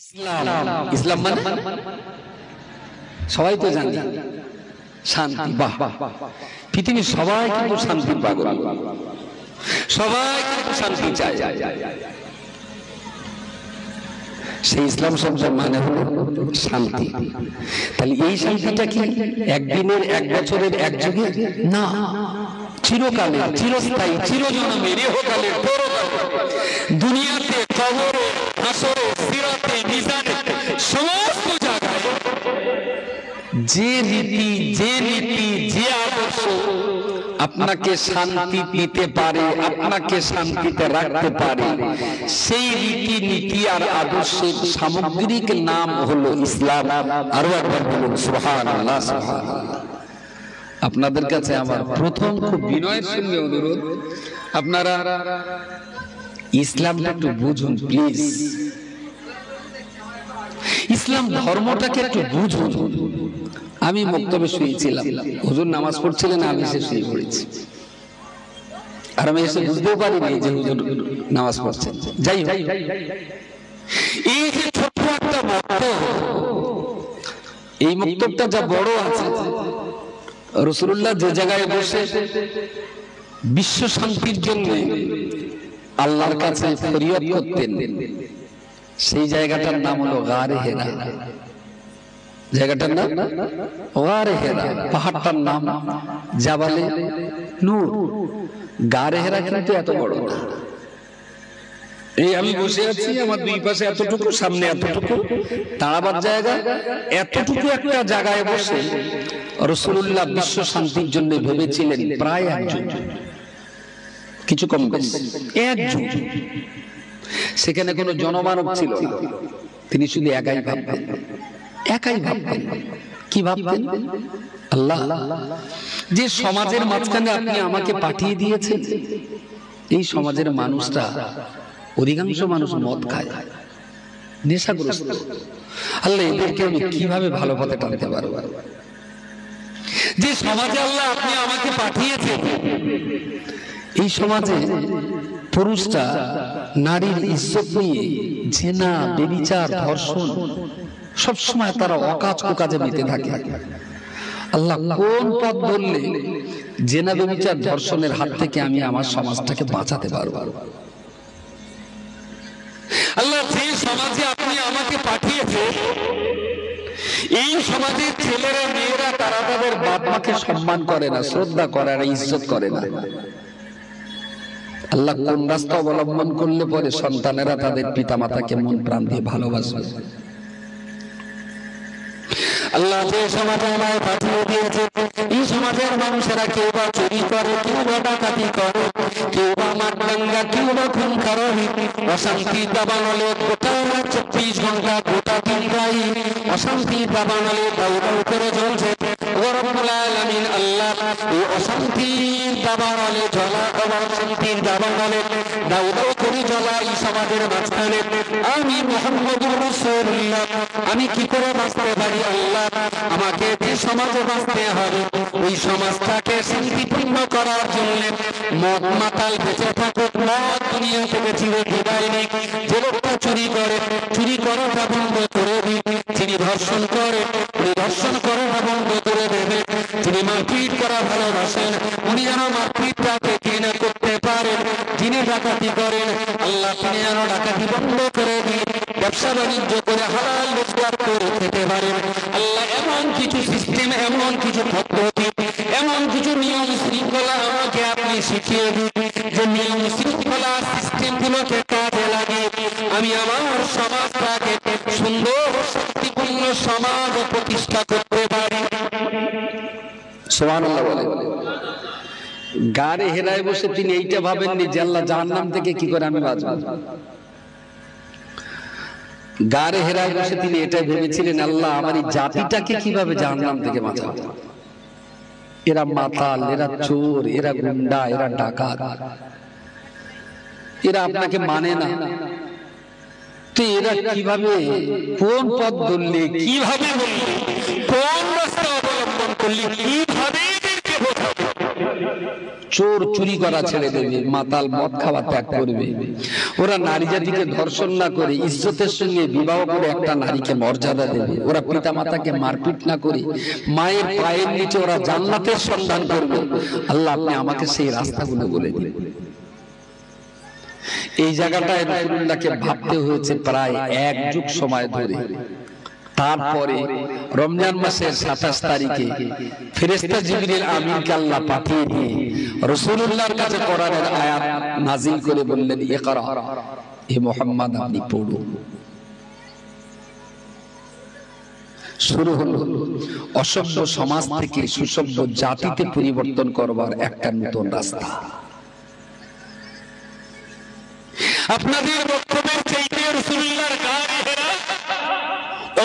ইসলাম। ইসলাম মানে সবাই তো জানি শান্তি। বাহ, পৃথিবীর সবাই কিন্তু শান্তি পাগল, সবাই কিন্তু শান্তি চায়। সেই ইসলাম শব্দের মানে হলো শান্তি। তাহলে এই শান্তিটা কি একদিনের, এক বছরের, এক যুগের? না, চিরকালের, চিরস্থায়ী, চিরজন্মের, ইহকালের, পরকালের। দুনিয়াতে, কবরে, হাসরে, সিরাতে, মিজানে, সমস্ত জায়গায় যে রীতি, যে নীতি, যে আদর্শ আপনাকে শান্তি দিতে পারে, আপনাকে শান্তিতে রাখতে পারে, সেই রীতি নীতি আর আদর্শের সামগ্রিক নাম হলো ইসলাম। আরো একবার বলুন সুবহানাল্লাহ, সুবহানাল্লাহ। আপনাদের কাছে আমার প্রথম খুব বিনয়ের সঙ্গে অনুরোধ, আপনারা ইসলামটা একটু বুঝুন প্লিজ। ইসলাম ধর্মটাকে একটু বুঝুন। আমি মক্তবে শুয়েছিলাম, হুজুর নামাজ পড়ছিলেন, আমি এসে শুয়ে পড়েছি, আর আমি এসে বুঝতেও পারিনি যে হুজুর নামাজ পড়ছেন। যাই হোক, এই যে ছোট্ট একটা মক্তব, এই মক্তবটা যা বড় আছে, রাসূলুল্লাহ যে জায়গায় বসে বিশ্ব শান্তির জন্য আল্লাহর কাছে ফরিয়াদ করতেন, সেই জায়গাটার নাম হলো গারে হেরা। জায়গাটার নাম গারে হেরা, পাহাড়টার নাম জাবালে নূর। গারে হেরা কিন্তু এত বড়, এই আমি বসে আছি, আমার দুই পাশে এতটুকু, সামনে এতটুকু, দাঁড়াবার জায়গা এতটুকু একটা জায়গায় বসে রাসূলুল্লাহ বিশ্ব শান্তির জন্য ভেবেছিলেন প্রায় এক যুগ, কিছু কম বেশ এক যুগ। সেখানে কোনো জনমানব ছিল না, তিনি শুধু একাই ভাবতেন, একাই ভাবতেন। কি ভাবতেন? আল্লাহ, যে সমাজের মাঝখানে আপনি আমাকে পাঠিয়ে দিয়েছেন, এই সমাজের মানুষটা, অধিকাংশ মানুষ মদ খায়, নেশাগ্রস্ত। আল্লাহ, এদেরকে আমি কিভাবে ভালো পথে টানতে পারবো? যে সমাজে আল্লাহ আপনি আমাকে পাঠিয়েছেন, এই সমাজে পুরুষটা নারীর ইজ্জত নিয়ে জেনা, ব্যভিচার, ধর্ষণ, সবসময় তারা অকাজ কুকাজে মেতে থাকে। আল্লাহ, কোন পথ ধরলে জেনা, ব্যভিচার, ধর্ষণের হাত থেকে আমি আমার সমাজটাকে বাঁচাতে পারবো? আল্লাহ, যে সমাজে আপনি আমাকে পাঠিয়েছেন, এই সমাজের ছেলেরা মেয়েরা তারা তাদের বাপ মাকে সম্মান করে না, শ্রদ্ধা করে না, ইজ্জত করে না। আল্লাহ, কোন রাস্তা অবলম্বন করলে পরে সন্তানেরা তাদের পিতা মাতাকে মন প্রাণ দিয়ে ভালোবাসবে? আল্লাহ, যে সমাজে আমায় পাঠিয়ে দিয়েছে, এই সমাজের মানুষেরা কেউ বা চুরি করে, কেউ বা ডাকাতি করে, কেউ বা মারদাঙ্গা, কেউ বা খুন খারাপি, অশান্তি দাবানলে গোটা 24 ঘন্টা, গোটা দিনটাই অশান্তি দাবানলে দাউ দাউ করে জ্বলছে। ও রব্বুল আলামিন, আল্লাহ, এই অশান্তির দাবানলে জ্বলা, অশান্তির দাবানলে দাউ দাউ করে জ্বলা এই সমাজের মাঝখানে আমি মুহাম্মদুর রাসূলুল্লাহ, আমি কি করে বাঁচতে পারি? আল্লাহ, আমাকে যে সমাজে বাঁচতে হবে, ওই সমাজটাকে শান্তিপূর্ণ করার জন্য মদ মাতাল বেঁচে থাকুক, মদ দুনিয়া থেকে চিরে বিদায় নেই। যে লোকটা চুরি করে, চুরি করাটা বন্ধ করে দিই। যিনি ধর্ষণ করে, উনি ধর্ষণ করাটা বন্ধ করে দেবে। যিনি মারপিট করা ভালোবাসেন, উনি যেন মারপিটটাকে ঘৃণা করতে পারেন। যিনি ডাকাতি করেন, আল্লাহ, তিনি যেন ডাকাতি বন্ধ করে দিন, ব্যবসা বাণিজ্য করে হালাল রোজগার করে খেতে পারেন। আল্লাহ, এমন কিছু সিস্টেম, এমন কিছু পদ্ধতি, এমন কিছু নিয়ম শৃঙ্খলা আমাকে আপনি শিখিয়ে দিন, যে নিয়ম শৃঙ্খলা সিস্টেমগুলোকে কাজে লাগিয়ে আমি আমার সমাজটাকে সুন্দর শান্তিপূর্ণ সমাজ প্রতিষ্ঠা করতে পারি। সুবহানাল্লাহ বলে। গারে হেরায় বসে তিনি এইটা ভাবেননি যে আল্লাহ, জাহান্নাম থেকে কি করে আমি বাঁচবো। গারে হেরায় বসে তিনি এটা ভেবেছিলেন, আল্লাহ, আমার এই জাতিটাকে কিভাবে জাহান্নাম থেকে বাঁচাবো। এরা মাতাল, এরা চোর, এরা গুন্ডা, এরা ডাকাত, এরা আপনাকে মানে না। তো এরা কিভাবে, কোন পথ ধরলে, কিভাবে বললে, কোন রাস্তা অবলম্বন করলে, কিভাবে এদেরকে বোঝাবে? চোর চুরি করা ছেড়ে দেবে, মাতাল মদ খাওয়া ত্যাগ করবে, ওরা নারী জাতিকে ধর্ষণ না করে ইজ্জতের সঙ্গে বিবাহ করে একটা নারীকে মর্যাদা দেবে, ওরা পিতা মাতাকে মারপিট না করে মায়ের পায়ের নিচে ওরা জান্নাতের সন্ধান করবে। আল্লাহ, আপনি আমাকে সেই রাস্তাগুলো বলে দিন। এই জায়গাটায় রাসূলুল্লাহকে ভাবতে হয়েছে প্রায় এক যুগ সময় ধরে। তারপরে রমজান মাসের 27 তারিখে ফেরেশতা জিবরিল আমিনকে আল্লাহ পাঠিয়ে দিয়ে রাসূলুল্লাহর কাছে কোরআনের আয়াত নাযিল করে বললেন, ইকরা, হে মুহাম্মদ, আপনি পড়ুন। শুরু হলো অসভ্য সমাজ থেকে সুসভ্য জাতিতে পরিবর্তন করবার একটা নতুন রাস্তা। আপনাদের বক্তব্যের চাইতে রাসূলুল্লাহর গায়ে হেরা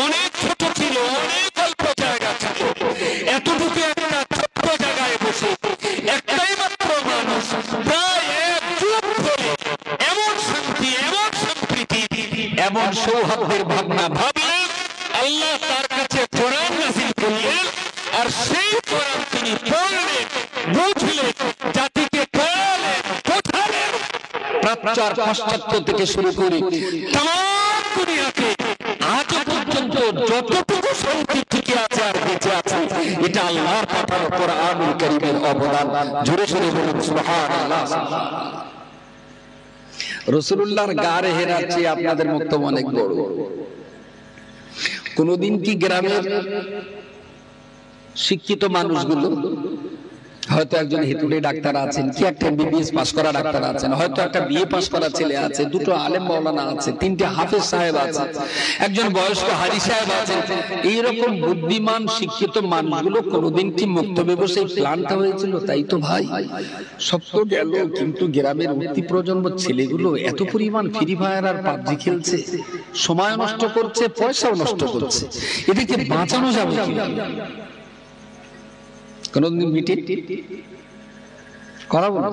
অনেক ছোট ছিল, অনেক অল্প জায়গা ছিল। এতটুকু একটা ছোট্ট জায়গায় বসে একটাই মাত্র মানুষ প্রায় এক যুগ ধরে এমন শান্তি, এমন সম্প্রীতি, এমন সৌহার্দ্যের ভাবনা ভাবলেন। আল্লাহ তার কাছে কোরআন নাযিল করলেন, আর সেই কোরআন তিনি পড়লেন, বুঝলেন, জাতিকে পড়ালেন, বোঝালেন। প্রাচ্য পাশ্চাত্য থেকে শুরু করে তামাম দুনিয়াকে আজ পর্যন্ত যতটুকু শান্তি টিকে আছে আর বেঁচে আছে, এটা আল্লাহর পাঠানো কোরআনুল কারীমের অবদান। জোরে জোরে বলুন সুবহানাল্লাহ। রাসূলুল্লাহর গায়ে হেরার চেয়ে আপনাদের বক্তব্য অনেক বড়। কোনদিন কি গ্রামের শিক্ষিত মানুষগুলো, হয়তো একজন হেতুড়ে ডাক্তার আছেন, কি একটা এমবিবিএস পাস করা ডাক্তার আছেন, হয়তো একটা বিএ পাস করা ছেলে আছে, দুটো আলেম মাওলানা আছে, তিনটে হাফেজ সাহেব আছে, একজন বয়স্ক হাজি সাহেব আছেন, এইরকম বুদ্ধিমান শিক্ষিত মানুষগুলো কোনদিন কি মক্তবে বসে প্ল্যানটা হয়েছিল? তাই তো ভাই, সব তো গেল, কিন্তু গ্রামের উঠতি প্রজন্ম ছেলেগুলো এত পরিমাণ ফ্রি ফায়ার আর পাবজি খেলছে, সময় নষ্ট করছে, পয়সাও নষ্ট করছে, এটাকে বাঁচানো যাবে কিভাবে? কোনদিন মিটিং করাবো না?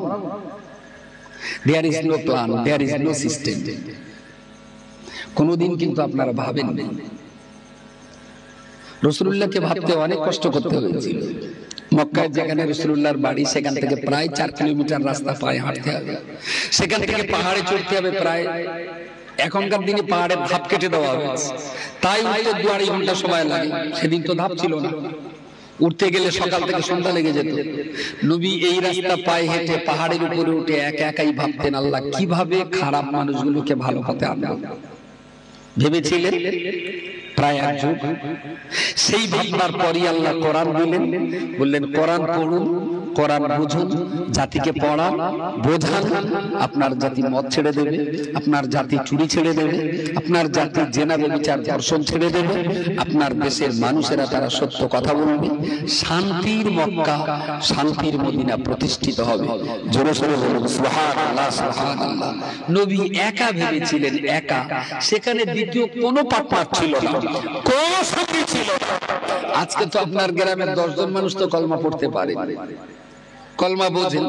There is no plan, there is no system. কোনদিন কিন্তু আপনারা ভাবেন না। রাসূলুল্লাহকে ভাবতে অনেক কষ্ট করতে হয়েছিল। মক্কায় যেখানে রাসূলুল্লাহর বাড়ি, সেখান থেকে প্রায় 4 কিলোমিটার রাস্তা পায়ে হাঁটতে হবে, সেখান থেকে পাহাড়ে চড়তে হবে প্রায়, এখনকার দিনে পাহাড়ের ধাপ কেটে দেওয়া হয়েছে, তাই উঠতে 2-2.5 ঘন্টা সময় লাগে। সেদিন তো ধাপ ছিল না, উঠতে গেলে সকাল থেকে সন্ধ্যা লেগে যেত। নবী এই রাস্তা পায়ে হেঁটে পাহাড়ের উপরে উঠে একা একাই ভাবতেন, আল্লাহ কিভাবে খারাপ মানুষগুলোকে ভালো পথে আনবো। ভেবেছিলেন প্রায় 1 যুগ। সেই ভাবনার পরই আল্লাহ কোরআন দিলেন, বললেন কোরআন পড়ুন, কোরআন বুঝুন, জাতিকে পড়ান, বোঝান। আপনার জাতি মদ ছেড়ে দেবে, আপনার জাতি চুরি ছেড়ে দেবে, আপনার জাতি জেনা ব্যভিচার ধর্ষণ ছেড়ে দেবে, আপনার দেশের মানুষেরা তারা সত্য কথা বলবে, শান্তির মক্কা, শান্তির মদিনা প্রতিষ্ঠিত হবে। জোরে সোরে বলুন সুবহানাল্লাহ, সুবহানাল্লাহ। নবী একা ভেবেছিলেন, একা, সেখানে দ্বিতীয় কোনো পার্টনার ছিল না, কোনো সাথী ছিল না। আজকে তো আপনার গ্রামের 10 জন মানুষ তো কলমা পড়তে পারে, কলমা বোঝেন,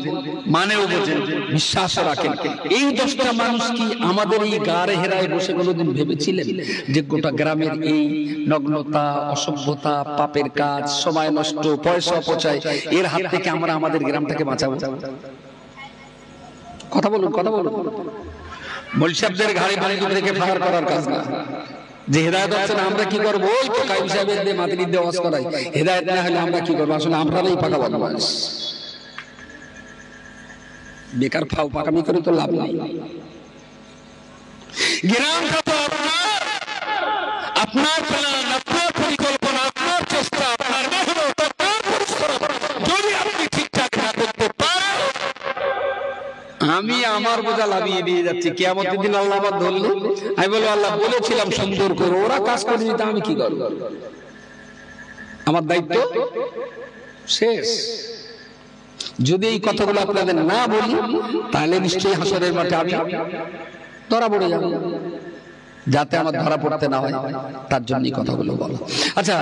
মানেও বোঝেন, বিশ্বাস রাখেন। এই 10টা মানুষ কি আমাদের এই গাড়ে হেরায় বসে কোনোদিন ভেবেছিলেন যে গোটা গ্রামের এই নগ্নতা, অসভ্যতা, পাপের কাজ, সময় নষ্ট, পয়সা অপচয়, এর হাত থেকে আমরা আমাদের গ্রামটাকে বাঁচাবো? কথা বলুন, কথা বলুন। মোলসাবদের ঘাড়ে বাড়ি থেকে ফায়ার করার কাজ না। যে হেদায়েত হচ্ছে না, আমরা কি করবো? ওই তো কাইম সাহেবের দিয়ে মাদ্রিদ দিয়ে ওয়াজ করাই, হেদায়েত না হলে আমরা কি করবো? আসলে আমরাই পাকা বদমাশ, বেকার ফাও পাকামি করে তো লাভ নাই। গ্রামটা তো আপনার, আপনার প্ল্যান, আপনার পরিকল্পনা, আপনার চেষ্টা, আপনার মেহনত, আপনার পরিশ্রম। যদি আপনি ঠিকঠাক না করতে পারেন, আমি আমার বোঝা লাভিয়ে দিয়ে যাচ্ছি। কিয়ামতের দিন আল্লাহ আবার ধরলে আমি বলবো, আল্লাহ বলেছিলাম সুন্দর করে, ওরা কাজ করে দিতে আমি কি করবো? আমার দায়িত্ব শেষ। যদি এই কথাগুলো আপনাদের না বলি, তাহলে নিশ্চয়ই হাসরের মাঠে আমি ধরা পড়ে যাব। যাতে আমার ধরা পড়তে না হয়, তার জন্যই কথাগুলো বলো। আচ্ছা,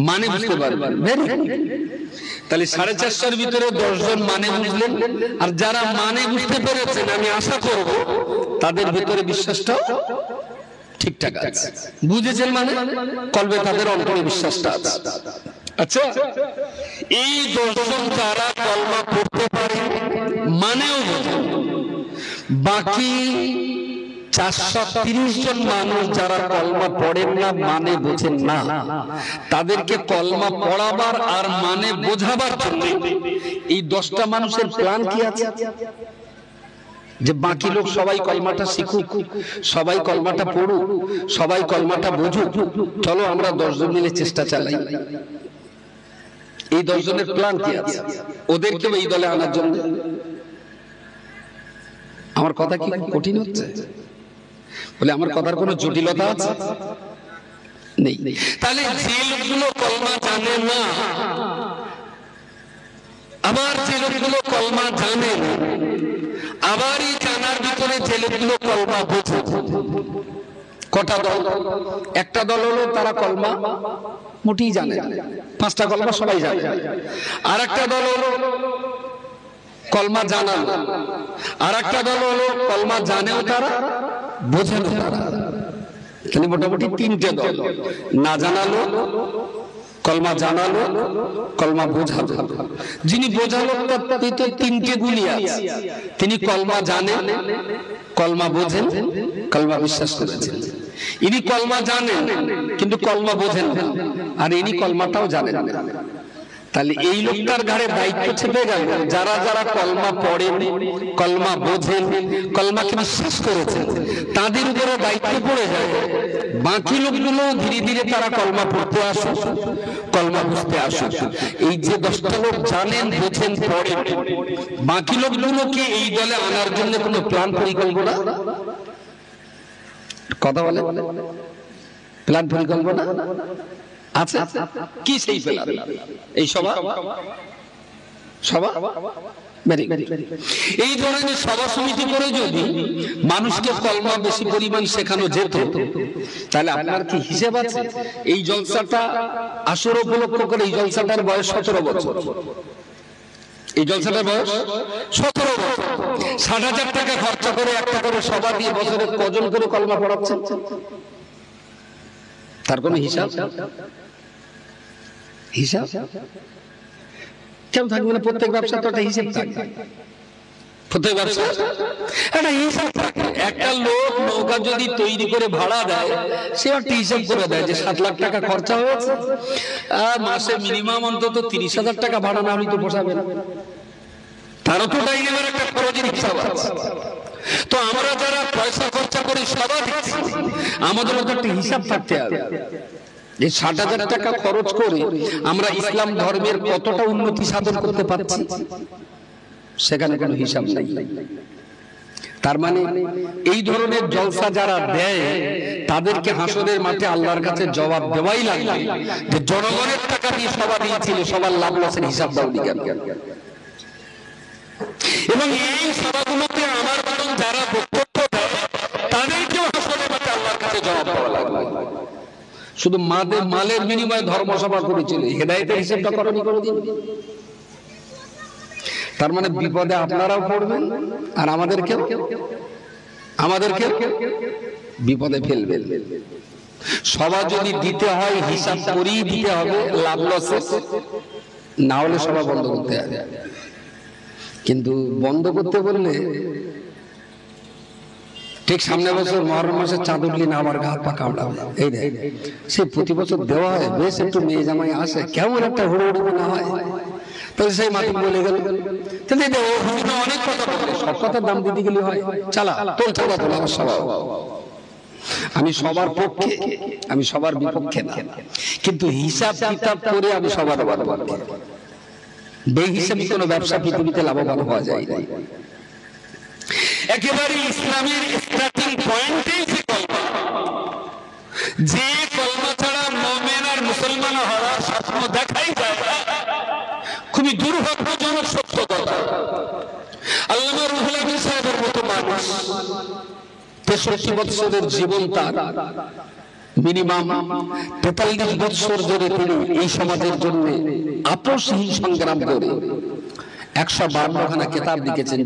মানে বুঝতে পারবেন? তাহলে 450-এর ভিতরে 10 জন মানে বুঝলেন, আর যারা মানে বুঝতে পেরেছেন, আমি আশা করব তাদের ভিতরে বিশ্বাসটাও ঠিকঠাক আছে। বুঝেছেন মানে কলবে তাদের অন্তরে বিশ্বাসটা আছে। আচ্ছা, এই 10 জন যারা কলমা পড়তে পারে, মানেও বোঝেন, বাকি 430 জন মানুষ যারা কলমা পড়েন না, মানে বোঝেন না, তাদেরকে কলমা পড়াবার আর মানে বোঝাবার জন্য এই 10টা মানুষের প্ল্যান কি আছে? যে বাকি লোক সবাই কলমাটা শিখুক, সবাই কলমাটা পড়ুক, সবাই কলমাটা বুঝুক, চলো আমরা 10 জন মিলে চেষ্টা চালাই। এই 10 জনের প্ল্যান কি আছে? ওদেরকে এই দলে আনার জন্য। আমার কথা কি কঠিন হচ্ছে? বলে আমার কথার কোনো জটিলতা আছে? নেই। তাহলে যে লোকগুলো কলমা জানে না, আবার যে লোকগুলো কলমা জানে, আবার এই জানার ভিতরে যে লোকগুলো কলমা বোঝে, কটা দল? একটা দল হলো তারা কলমা মোটেই জানে, 5টা কলমা সবাই জানে। আর একটা দল হলো কলমা জানা, আর একটা দল হলো কলমা জানেও তারা, বোঝেন তারা। তাহলে মোটামুটি 3টে দল। না জানালো, কলমা জানালো, কলমা বোঝালো। যিনি বোঝালো তার 3টে গুণই আছে। তিনি কলমা জানেন, কলমা বোঝেন, কলমা বিশ্বাস করেছেন। ইনি কলমা জানেন কিন্তু কলমা বোঝেন না, আর ইনি কলমাটাও জানেন না। তাহলে এই লোকটার ঘাড়ে দায়িত্ব চেপে গেল, যারা যারা কলমা পড়েন, কলমা বোঝেন, কলমাকে বিশ্বাস করেছেন, তাদের উপরে দায়িত্ব পড়ে যায় বাকি লোকগুলো ধীরে ধীরে তারা কলমা পড়তে আসুক, কলমা বুঝতে আসুক। এই যে 10টা লোক জানেন, বোঝেন, পড়েন, বাকি লোকগুলোকে এই দলে আনার জন্য কোনো প্ল্যান পরিকল্পনা, কথা বলে প্ল্যান পরিকল্পনা আছে কি? সেই প্ল্যান এই সভা এই ধরনের সভা সমিতি করে যদি মানুষকে কলমা বেশি পরিমাণ শেখানো যেত, তাহলে আপনার কি হিসেব আছে? এই জলসাটা আসর উপলক্ষ করে, এই জলসাটার বয়স 17 বছর, এই জলসাটার বয়স 17 বছর, 60,000 টাকা খরচা করে একটা করে সভা দিয়ে বছরে কজন করে কলমা পড়াচ্ছেন? তার কোন হিসাব কেউ থাকবে না? প্রত্যেক ব্যবসা তো একটা হিসাব থাকে, প্রত্যেক ব্যবসা একটা হিসাব থাকে। একটা লোক নৌকা যদি তৈরি করে ভাড়া দেয়, সে একটা হিসাব করে দেয় যে 7 লাখ টাকা খরচা হয়েছে, মাসে মিনিমাম অন্তত 30,000 টাকা ভাড়া না হলে তো পোষাবে না, তারও তো ডাইনেমার একটা খরচের হিসাব আছে। তো আমরা যারা পয়সা খরচা করি সবাই দিচ্ছি, আমাদের মধ্যে একটা হিসাব থাকতে হবে যে 60,000 টাকা খরচ করে আমরা ইসলাম ধর্মের কতটা উন্নতি সাধন করতে পারছি, সেখানে কোনো হিসাব নেই। তার মানে এই ধরনের জলসা যারা দেয়, তাদেরকে হাসরের মাঠে আল্লাহর কাছে জবাব দেওয়াই লাগবে যে জনগণের টাকা দিয়ে সভা দিয়েছিল, সবার লাভ লসের হিসাব দাও কেন। এবং এই সভাগুলোতে আমার মতন যারা বক্তব্য দেয়, তাদেরকেও হাসরের মাঠে আল্লাহর কাছে জবাব দেওয়া লাগবে। শুধু মালের বিনিময়ে ধর্মসভা করেছিল, হেদায়েতের হিসাবটা করনি কোনোদিন। তার মানে বিপদে আপনারাও পড়বেন আর আমাদেরকে বিপদে ফেলবেন। সভা যদি দিতে হয় হিসাব করেই দিতে হবে, লাভ লসে, না হলে সভা বন্ধ করতে হবে। কিন্তু বন্ধ করতে বললে ঠিক সামনে বছর মহরম মাসের চাঁদ উঠলি না আমার গা পা কামড়াবে, এই দেখ সে প্রতি বছর দেওয়া হয়, বেশ একটু মেয়ে জামাই আসে, কেমন একটা হুড়োহুড়ি না হয়, তাহলে সেই মাটি বলে গেল। অনেক কথা বলে, সব কথার দাম দিতে গেলে হয়, চালা তোর চালা তোলা আমার স্বভাব। আমি সবার পক্ষে, আমি সবার বিপক্ষে না, কিন্তু হিসাব কিতাব করে আমি সবার পক্ষে। বেহিসাবি কোনো ব্যবসা পৃথিবীতে লাভবান হওয়া যায় না। একেবারে ইসলামের স্টার্টিং পয়েন্টেই যে কলমা, যে কলমা ছাড়া মুমিন আর মুসলমান হওয়ার স্বপ্ন দেখাই যায় না, খুবই দুর্ভাগ্যজনক সত্য কথা। আল্লামা রুহুল আমিন সাহেবের মতো মানুষ 63 বছরের জীবন, তার মিনিমাম 43 বছর ধরে তিনি এই সমাজের জন্য আপসহীন সংগ্রাম করে 152খানা কিতাব লিখেছেন।